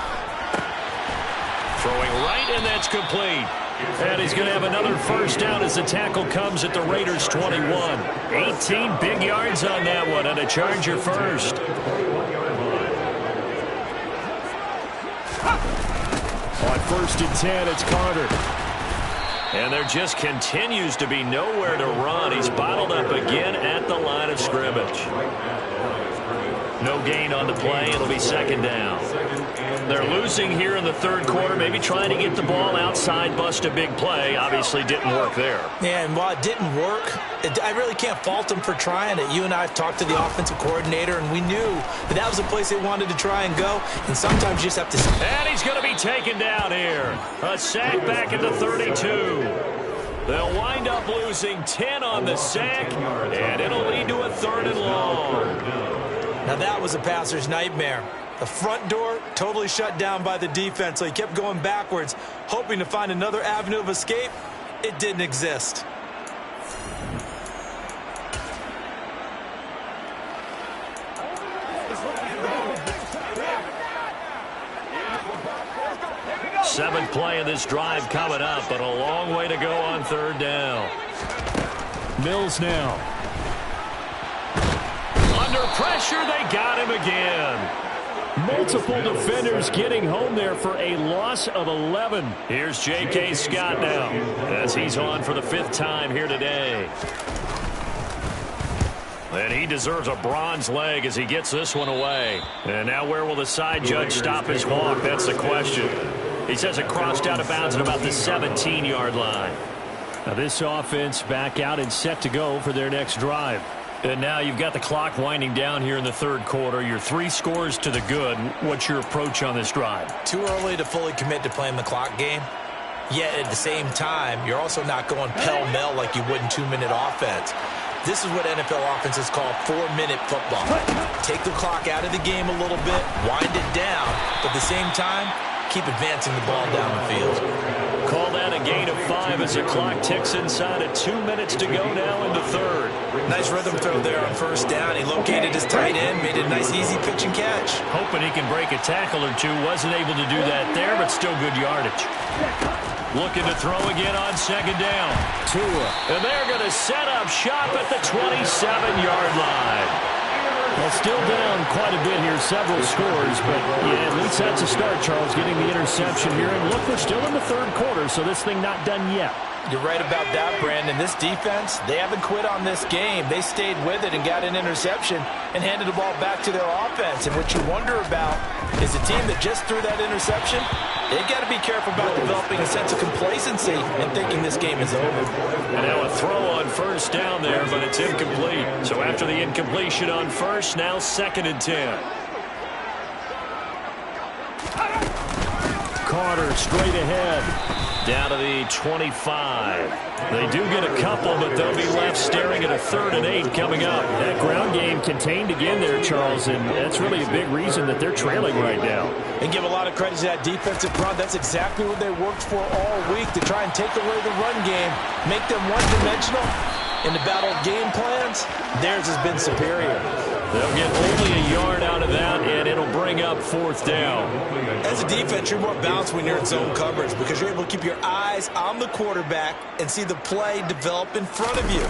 Throwing right, and that's complete. And he's going to have another first down as the tackle comes at the Raiders' 21. 18 big yards on that one, and a Charger first. On 1st and 10, it's Carter. And there just continues to be nowhere to run. He's bottled up again at the line of scrimmage. No gain on the play. It'll be 2nd down. They're losing here in the 3rd quarter, maybe trying to get the ball outside, bust a big play. Obviously didn't work there. Yeah, and while it didn't work, I really can't fault them for trying it. You and I have talked to the offensive coordinator, and we knew that was a place they wanted to try and go, and sometimes you just have to... And he's going to be taken down here. A sack back at the 32. They'll wind up losing 10 on the sack, and it'll lead to a 3rd and long. Now that was a passer's nightmare. The front door totally shut down by the defense, so he kept going backwards, hoping to find another avenue of escape. It didn't exist. Seventh play of this drive coming up, but a long way to go on 3rd down. Mills now. Under pressure, they got him again. Multiple defenders getting home there for a loss of 11. Here's J.K. Scott now as he's on for the 5th time here today. And he deserves a bronze leg as he gets this one away. And now where will the side judge stop his walk? That's the question. He says it crossed out of bounds at about the 17-yard line. Now this offense back out and set to go for their next drive. And now you've got the clock winding down here in the 3rd quarter. You're 3 scores to the good. What's your approach on this drive? Too early to fully commit to playing the clock game. Yet at the same time, you're also not going pell-mell like you would in 2-minute offense. This is what NFL offenses call 4-minute football. Take the clock out of the game a little bit, wind it down, but at the same time, keep advancing the ball down the field. Call that a gain of 5 as the clock ticks inside of 2 minutes to go now in the 3rd. Nice rhythm throw there on 1st down. He located his tight end, made a nice easy pitch and catch. Hoping he can break a tackle or two. Wasn't able to do that there, but still good yardage. Looking to throw again on 2nd down. Tua. And they're going to set up shop at the 27-yard line. Well, still down quite a bit here, several scores, but yeah, at least that's a start, Charles, getting the interception here. And look, we're still in the 3rd quarter, so this thing not done yet. You're right about that, Brandon. This defense, they haven't quit on this game. They stayed with it and got an interception and handed the ball back to their offense. And what you wonder about is a team that just threw that interception, they've got to be careful about developing a sense of complacency and thinking this game is over. And now a throw on 1st down there, but it's incomplete. So after the incompletion on 1st, now 2nd and 10. Carter straight ahead. Down to the 25. They do get a couple, but they'll be left staring at a 3rd and 8 coming up. That ground game contained again there, Charles, and that's really a big reason that they're trailing right now. And give a lot of credit to that defensive front. That's exactly what they worked for all week, to try and take away the run game, make them one-dimensional. In the battle of game plans, theirs has been superior. They'll get only a yard out of that, and it'll bring up 4th down. As a defense, you're more balanced when you're in zone coverage because you're able to keep your eyes on the quarterback and see the play develop in front of you.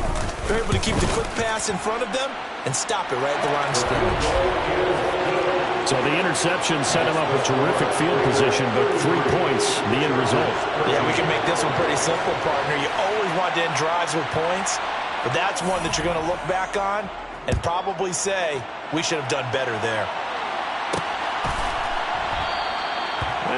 You're able to keep the quick pass in front of them and stop it right at the line of scrimmage. So the interception set him up with terrific field position, but 3 points, the end result. Yeah, we can make this one pretty simple, partner. You always want to end drives with points, but that's one that you're going to look back on and probably say, we should have done better there.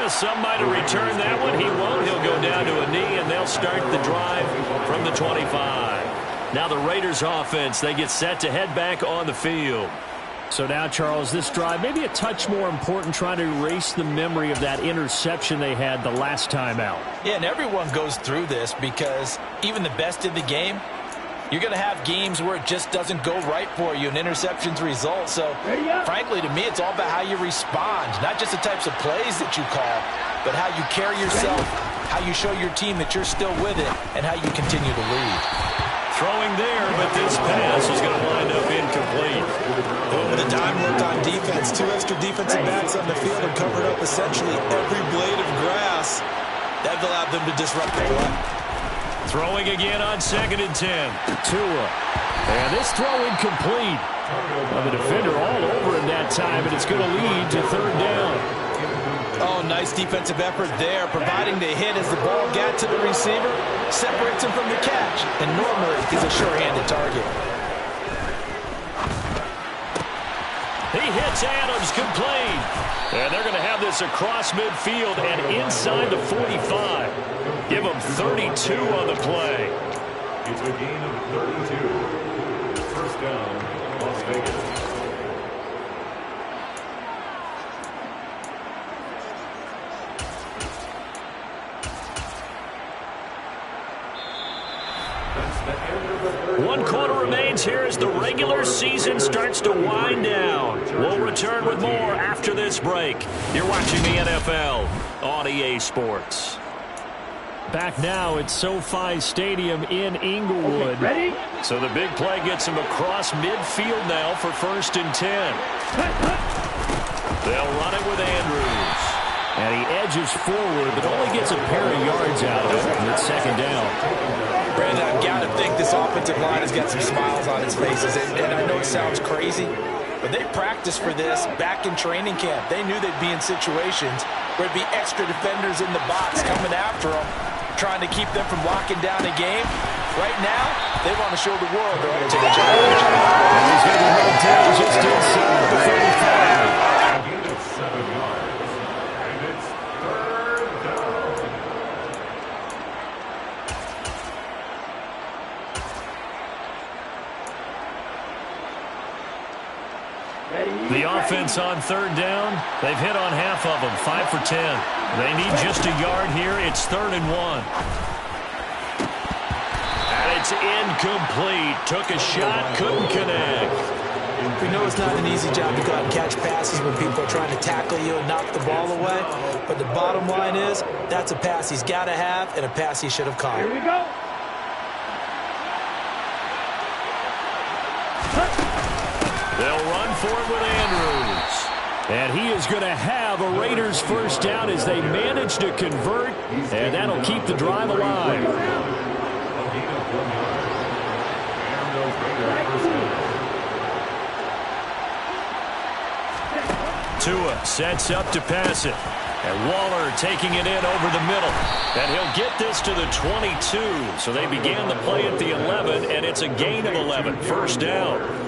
Some might have returned that one. He won't. He'll go down to a knee, and they'll start the drive from the 25. Now the Raiders offense, they get set to head back on the field. So now, Charles, this drive maybe a touch more important, trying to erase the memory of that interception they had the last time out. Yeah, and everyone goes through this because even the best in the game, you're going to have games where it just doesn't go right for you, and interceptions result. So, frankly, to me, it's all about how you respond, not just the types of plays that you call, but how you carry yourself, how you show your team that you're still with it, and how you continue to lead. Throwing there, but this pass is going to wind up incomplete. Over the time work on defense. 2 extra defensive backs on the field and covered up essentially every blade of grass. That allowed them to disrupt the play. Throwing again on 2nd and 10. Tua. And this throw incomplete. The defender all over him that time, and it's going to lead to 3rd down. Oh, nice defensive effort there, providing the hit as the ball got to the receiver, separates him from the catch, and normally he's a sure-handed target. He hits Adams, complete. And they're going to have this across midfield and inside the 45. Give them 32 on the play. It's a gain of 32. First down, Las Vegas. One quarter remains here as the regular season starts to wind down. We'll return with more after this break. You're watching the NFL on EA Sports. Back now at SoFi Stadium in Inglewood. Ready? So the big play gets him across midfield now for 1st and 10. They'll run it with Andrews. And he edges forward, but only gets a pair of yards out of it. And it's 2nd down. Brandon, I've got to think this offensive line has got some smiles on its faces. And I know it sounds crazy, but they practiced for this back in training camp. They knew they'd be in situations where there'd be extra defenders in the box coming after them, trying to keep them from locking down a game. Right now, they want to show the world they're up to the challenge. And he's going to be held down just inside the 35. The offense on 3rd down, they've hit on half of them, 5 for 10. They need just a yard here. It's 3rd and 1. And it's incomplete. Took a shot, couldn't connect. We know it's not an easy job to go out and catch passes when people are trying to tackle you and knock the ball away. But the bottom line is, that's a pass he's got to have and a pass he should have caught. Here we go. They'll run for it with Andrews. And he is going to have a Raiders 1st down as they manage to convert, and that'll keep the drive alive. Tua sets up to pass it. And Waller taking it in over the middle. And he'll get this to the 22. So they began the play at the 11, and it's a gain of 11. 1st down.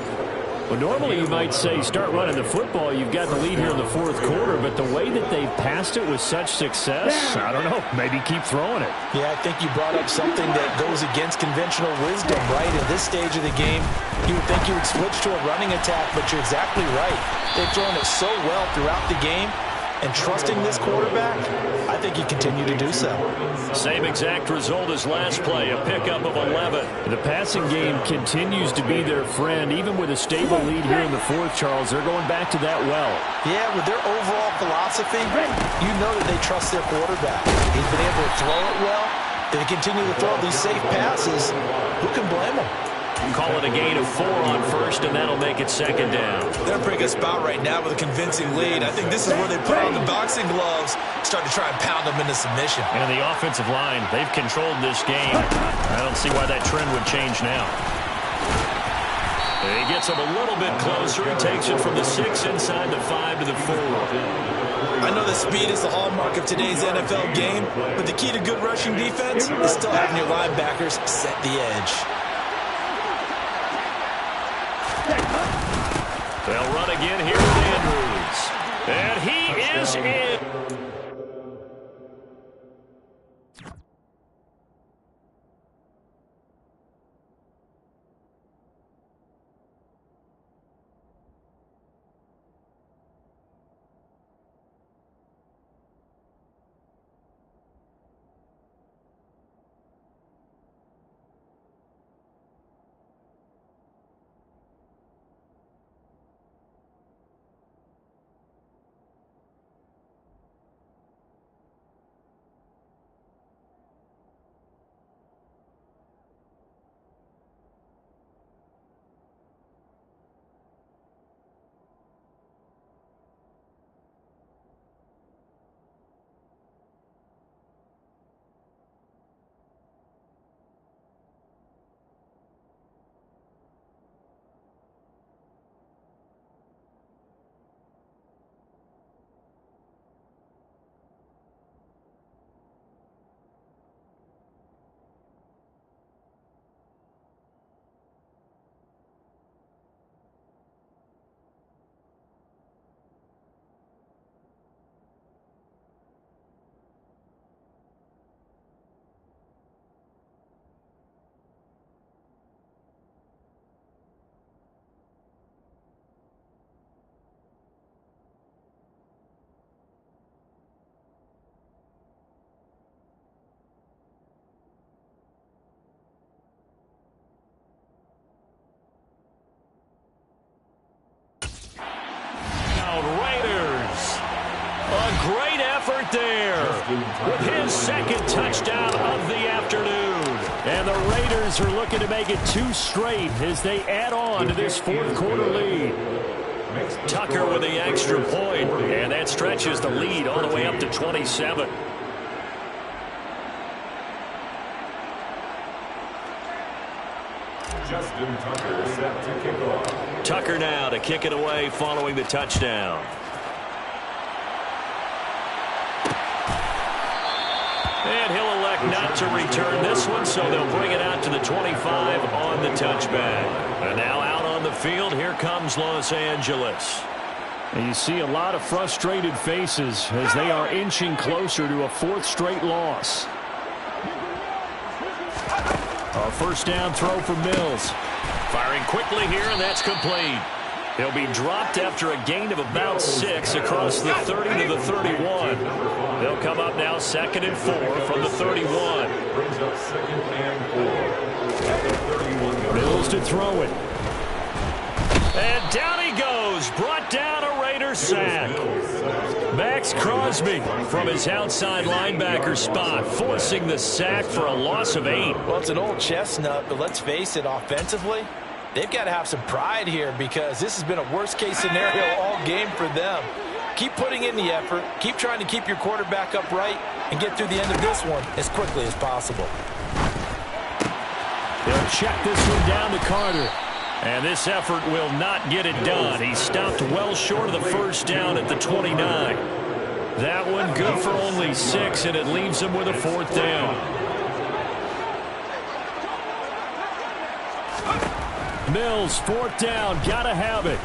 Well, normally you might say start running the football. You've got the lead here in the 4th quarter, but the way that they've passed it with such success, I don't know, maybe keep throwing it. Yeah, I think you brought up something that goes against conventional wisdom, right? At this stage of the game, you would think you would switch to a running attack, but you're exactly right. They've thrown it so well throughout the game, and trusting this quarterback, I think you continue to do so. Same exact result as last play, a pickup of 11. The passing game continues to be their friend. Even with a stable lead here in the 4th, Charles, they're going back to that well. Yeah, with their overall philosophy, you know that they trust their quarterback. He's been able to throw it well. They continue to throw these safe passes. Who can blame them? Call it a gain of 4 on 1st, and that'll make it 2nd down. They're in a pretty good spot right now with a convincing lead. I think this is where they put on the boxing gloves, start to try and pound them into submission. And the offensive line, they've controlled this game. I don't see why that trend would change now. He gets him a little bit closer. He takes it from the 6 inside the 5 to the 4. I know that speed is the hallmark of today's NFL game, but the key to good rushing defense is still having your linebackers set the edge. They'll run again here with Andrews. And he is in. great effort there with his second touchdown of the afternoon. And the Raiders are looking to make it 2 straight as they add on to this fourth quarter lead. Tucker with the extra point, and that stretches the lead all the way up to 27. Justin Tucker set to kick off. Tucker now to kick it away following the touchdown. And he'll elect not to return this one, so they'll bring it out to the 25 on the touchback. And now out on the field, here comes Los Angeles. And you see a lot of frustrated faces as they are inching closer to a 4th straight loss. A first down throw for Mills. Firing quickly here, and that's complete. He'll be dropped after a gain of about 6 across the 30 to the 31. They'll come up now 2nd and 4 from the 31. Brings up 2nd and 4 at the 31. Mills to throw it. And down he goes. Brought down a Raider sack. Max Crosby from his outside linebacker spot, forcing the sack for a loss of 8. Well, it's an old chestnut, but let's face it, offensively, they've got to have some pride here because this has been a worst-case scenario all game for them. Keep putting in the effort. Keep trying to keep your quarterback upright and get through the end of this one as quickly as possible. They'll check this one down to Carter. And this effort will not get it done. He stopped well short of the first down at the 29. That one good for only 6, and it leaves him with a 4th down. Mills, 4th down, gotta have it.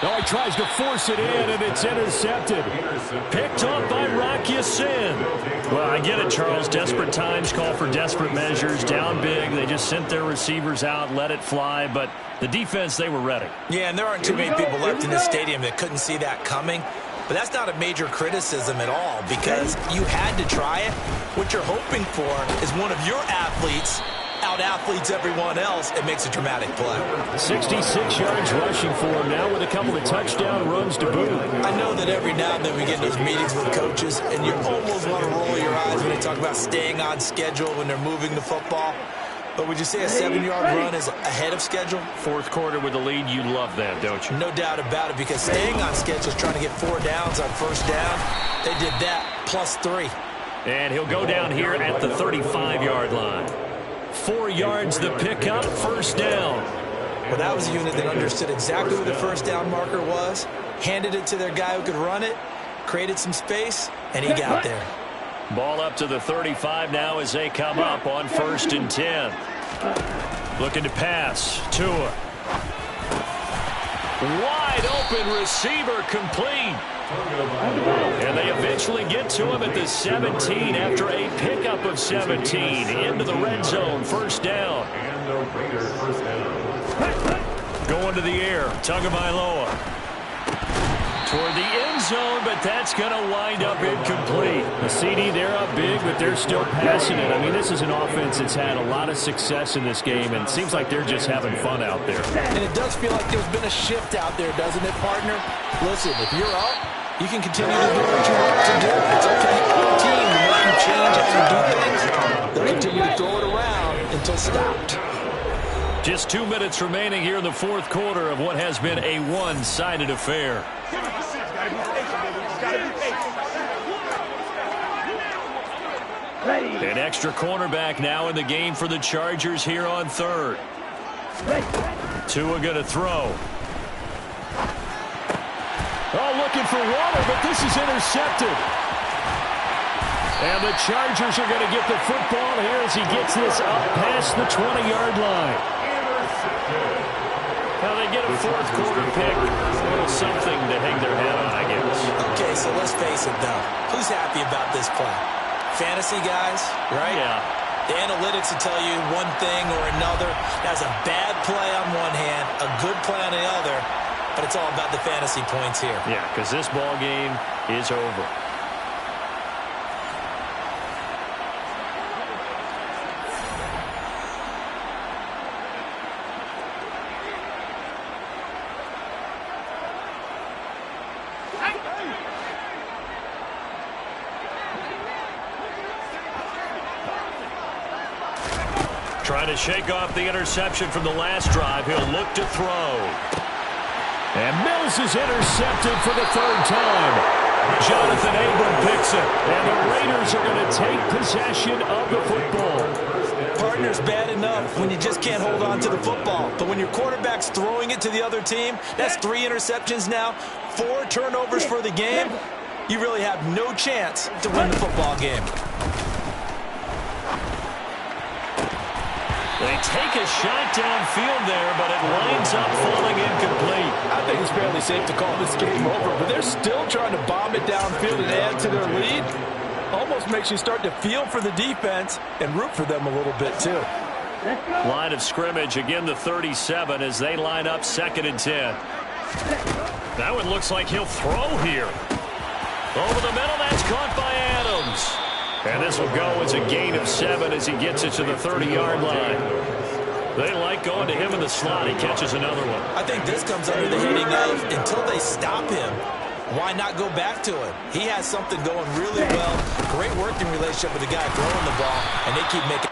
Oh, he tries to force it in, and it's intercepted. Picked off by Rock Ya-Sin. Well, I get it, Charles. Desperate times call for desperate measures. Down big, they just sent their receivers out, let it fly, but the defense, they were ready. Yeah, and there aren't too many people left in this stadium that couldn't see that coming. But that's not a major criticism at all because you had to try it. What you're hoping for is one of your athletes out-athletes everyone else and makes a dramatic play. 66 yards rushing for him now with a couple of touchdown runs to boot. I know that every now and then we get in those meetings with coaches and you almost want to roll your eyes when they talk about staying on schedule when they're moving the football. But would you say a 7-yard run is ahead of schedule? Fourth quarter with the lead, you love that, don't you? No doubt about it, because staying on schedule is trying to get 4 downs on first down. They did that, plus 3. And he'll go down here at the 35-yard line. 4 yards the pickup, first down. Well, that was a unit that understood exactly where the first down marker was, handed it to their guy who could run it, created some space, and he got there. Ball up to the 35 now as they come up on 1st and 10. Looking to pass. Tua. Wide open receiver complete. And they eventually get to him at the 17 after a pickup of 17. Into the red zone, first down. And the Raiders first down. Going to the air, Tagovailoa. Toward the end zone, but that's going to wind up incomplete. The CD, they're up big, but they're still passing it. I mean, this is an offense that's had a lot of success in this game, and it seems like they're just having fun out there. And it does feel like there's been a shift out there, doesn't it, partner? Listen, if you're up, you can continue to do what you want to do. It's up to the other team to make you change how you do things. They'll continue to throw it around until stopped. Just 2 minutes remaining here in the fourth quarter of what has been a one-sided affair. An extra cornerback now in the game for the Chargers here on 3rd. Tua going to throw. Oh, looking for water, but this is intercepted. And the Chargers are going to get the football here as he gets this up past the 20-yard line. Now they get a fourth quarter pick. A little something to hang their hat on, I guess. Okay, so let's face it, though. Who's happy about this play? Fantasy guys, right? Yeah. The analytics will tell you one thing or another. That's a bad play on one hand, a good play on the other, but it's all about the fantasy points here. Yeah, because this ball game is over. Trying to shake off the interception from the last drive. He'll look to throw. And Mills is intercepted for the third time. Jonathan Abram picks it. And the Raiders are going to take possession of the football. Partner's bad enough when you just can't hold on to the football. But when your quarterback's throwing it to the other team, that's 3 interceptions now, 4 turnovers for the game. You really have no chance to win the football game. They take a shot downfield there, but it lines up falling incomplete. I think it's fairly safe to call this game over, but they're still trying to bomb it downfield and add to their lead. Almost makes you start to feel for the defense and root for them a little bit, too. Line of scrimmage, again the 37 as they line up 2nd and 10. That one looks like he'll throw here. Over the middle, that's caught by Adams. And this will go as a gain of 7 as he gets it to the 30-yard line. They like going to him in the slot. He catches another one. I think this comes under the heading of until they stop him, why not go back to him? He has something going really well. Great working relationship with the guy throwing the ball, and they keep making.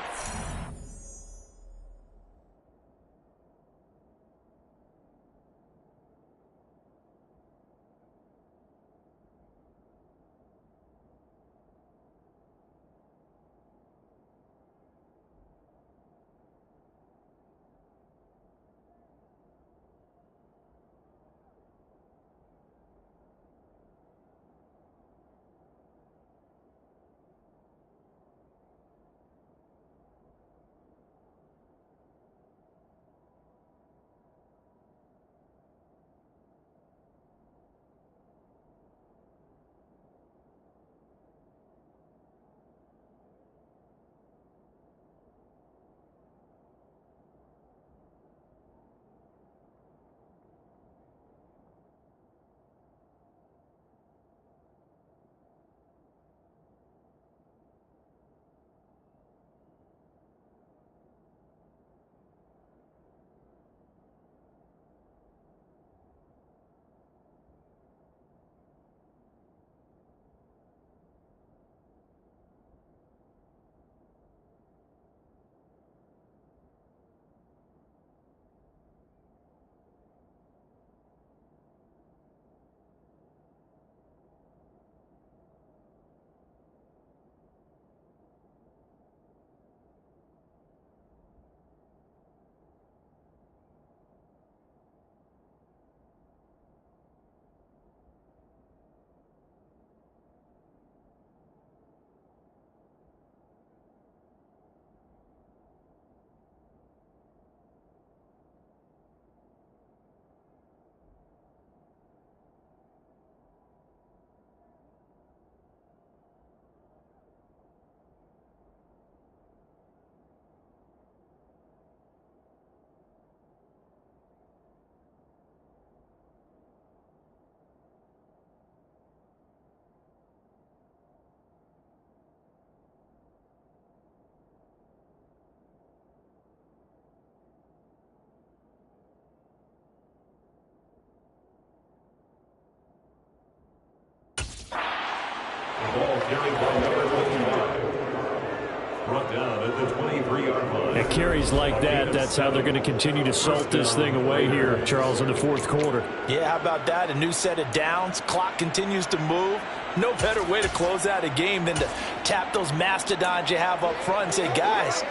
Ball carried by number 25. Brought down at the 23-yard line. At carries like that, that's how they're going to continue to salt this thing away here, Charles, in the fourth quarter. Yeah, how about that? A new set of downs. Clock continues to move. No better way to close out a game than to tap those mastodons you have up front and say, guys,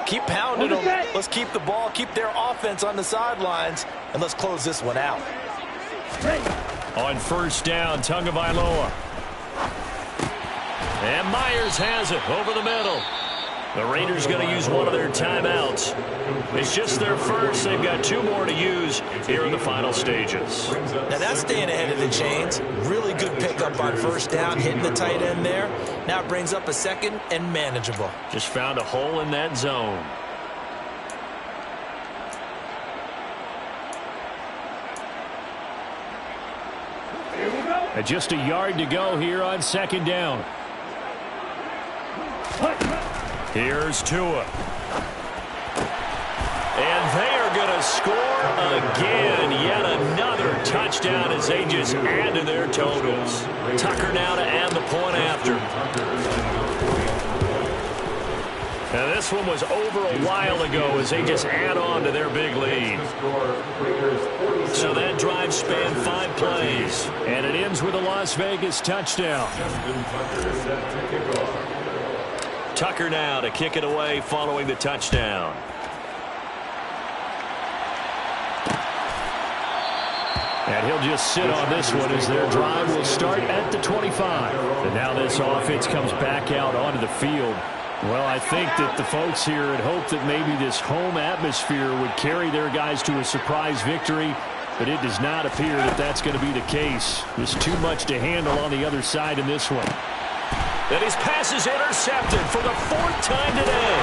keep pounding them. Let's keep the ball, keep their offense on the sidelines, and let's close this one out. On first down, Tagovailoa. And Myers has it over the middle. The Raiders going to use one of their timeouts. It's just their first. They've got 2 more to use here in the final stages. Now that's staying ahead of the chains. Really good pickup on first down, hitting the tight end there. Now it brings up a second and manageable. Just found a hole in that zone. Just a yard to go here on second down. Here's Tua. And they are going to score again. Yet another touchdown as they just add to their totals. Tucker now to add the point after. Now this one was over a while ago as they just add on to their big lead. So that drive spanned 5 plays. And it ends with a Las Vegas touchdown. Tucker now to kick it away following the touchdown. And he'll just sit on this one as their drive will start at the 25. And now this offense comes back out onto the field. Well, I think that the folks here had hoped that maybe this home atmosphere would carry their guys to a surprise victory, but it does not appear that that's going to be the case. There's too much to handle on the other side in this one. And his pass is intercepted for the 4th time today.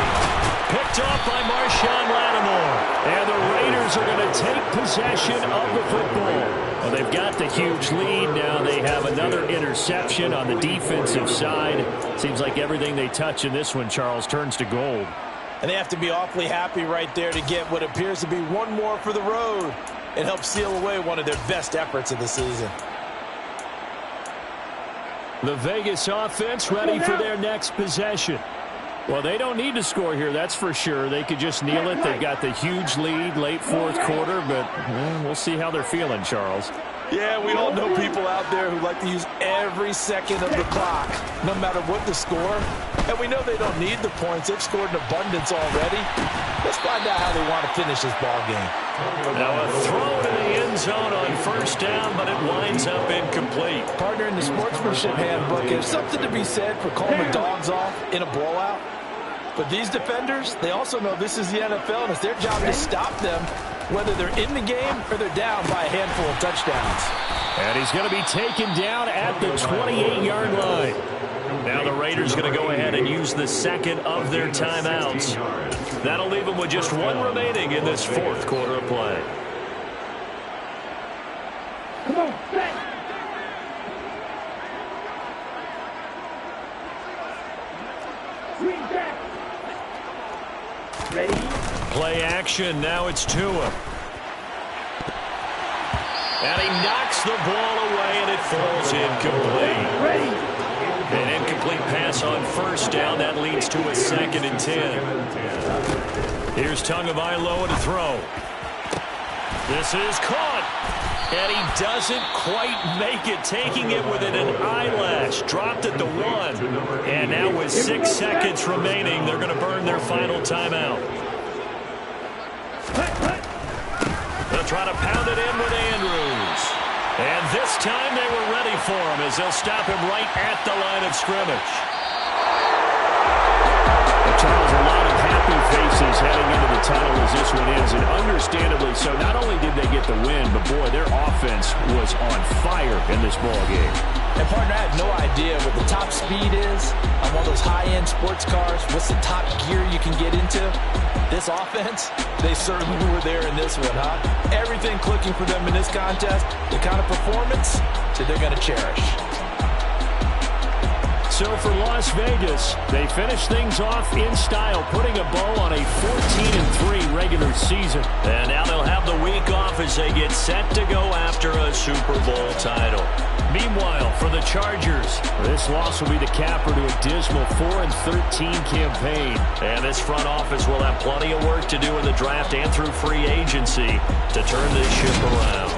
Picked off by Marshawn Lattimore. And the Raiders are going to take possession of the football. Well, they've got the huge lead. Now they have another interception on the defensive side. Seems like everything they touch in this one, Charles, turns to gold. And they have to be awfully happy right there to get what appears to be one more for the road. It helps seal away one of their best efforts of the season. The Vegas offense ready for their next possession. Well, they don't need to score here, that's for sure. They could just kneel it. They've got the huge lead late 4th quarter, but we'll see how they're feeling, Charles. Yeah, we all know people out there who like to use every second of the clock, no matter what the score. And we know they don't need the points. They've scored in abundance already. Let's find out how they want to finish this ball game. Now a throw to the end zone on 1st down, but it winds up incomplete. Partner, in the sportsmanship handbook, there's something to be said for calling the dogs off in a blowout. But these defenders, they also know this is the NFL, and it's their job to stop them, whether they're in the game or they're down by a handful of touchdowns. And he's going to be taken down at the 28-yard line. Now the Raiders going to go ahead and use the 2nd of their timeouts. That'll leave them with just 1 remaining in this 4th quarter of play. Come on, back. Ready? Play action. Now it's Tua. And he knocks the ball away, and it falls incomplete. Ready? An incomplete pass on 1st down. That leads to a 2nd and 10. Here's Tagovailoa to throw. This is caught. And he doesn't quite make it, taking it within an eyelash. Dropped at the 1. And now with 6 seconds remaining, they're going to burn their final timeout. They'll try to pound it in with Andrews. And this time they were ready for him as they'll stop him right at the line of scrimmage. Charles, a lot of happy faces heading into the tunnel as this one ends, and understandably so. Not only did they get the win, but boy, their offense was on fire in this ball game. And partner, I have no idea what the top speed is on one of those high-end sports cars. What's the top gear you can get into? This offense, they certainly were there in this one, huh? Everything clicking for them in this contest, the kind of performance that they're going to cherish. So for Las Vegas, they finish things off in style, putting a bow on a 14-3 regular season. And now they'll have the week off as they get set to go after a Super Bowl title. Meanwhile, for the Chargers, this loss will be the capper to a dismal 4-13 campaign. And this front office will have plenty of work to do in the draft and through free agency to turn this ship around.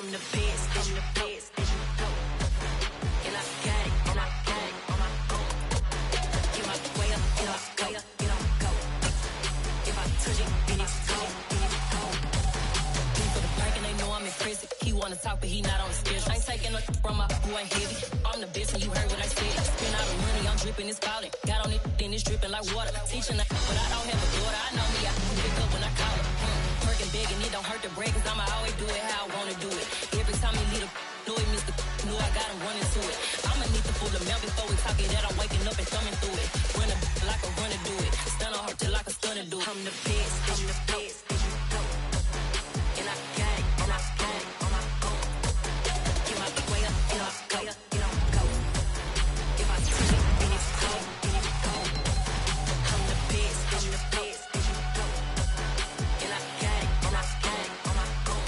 I'm the best, I'm the best. And I got it, and I got it on my own. Get my way up, get my way up, get on go. If I touch it, then it's gone, then it's gone. He for the bank and they know I'm in prison. He wanna talk, but he not on the schedule. I ain't taking no from my who ain't heavy. I'm the best and you heard what I said. Spend all the money, I'm dripping, it's falling. Got on it, then it's dripping like water. Teaching that, but I don't have a daughter. I know me, I can pick up when I call her. Working big and it don't hurt to break, cause I'ma always do it how I wanna do it. Every time he lead a know it, Mr. Knew I got him running to it. I'ma need to pull the milk before we talk it that I'm waking up and thumbing through it. Run a like a runner do it. Stun on her till like a stunner do it. I'm the best, I'm the best. And I got it, and I got it on my own. Get my way up, get my way up, get on go. If I touch it, then it's cold, then it's cold. I'm the best, I'm the best. And I got it, and I got it on my own.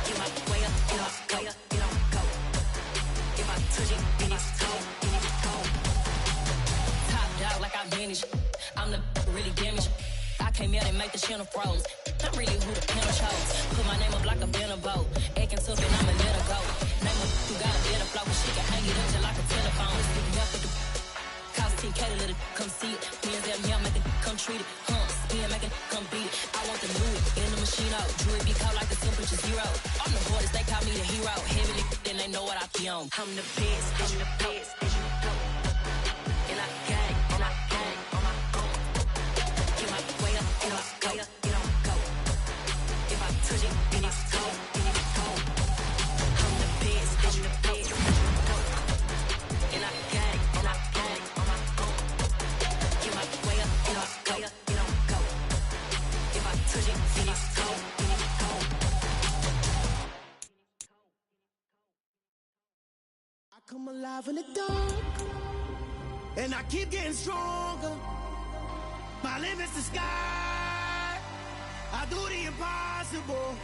Get my way up, get my way up, get on go. If I touch it, then it's cold, then it's cold. Top dog like I manage. I'm the really damaged. I came out and make the channel froze. I'm really who the piano chose. Put my name up like a banner boat. Acting tough and I'ma let her go. Name her who got a better flow. She can hang it up just like a telephone. Let's get up with the cost 10K to let it come see it. Me and them here make it come treat it. Spin make it come beat it. I want the new in the machine out. Jewelry be cold like the temperature zero. I'm the hardest, they call me the hero. Heavily, then they know what I be on. I'm the best, I'm the best. And I got it, and I got it on my own. Get my way up, get my way up, get on go. If I touch it, then it's cold, then it's cold. I'm the best, I'm the best. And I got it, and I got it on my own. Get my way up, get my way up, get on go. If I touch it, then it's cold, then it's cold. I come alive in the dark, and I keep getting stronger. My limit's the sky. I do the impossible.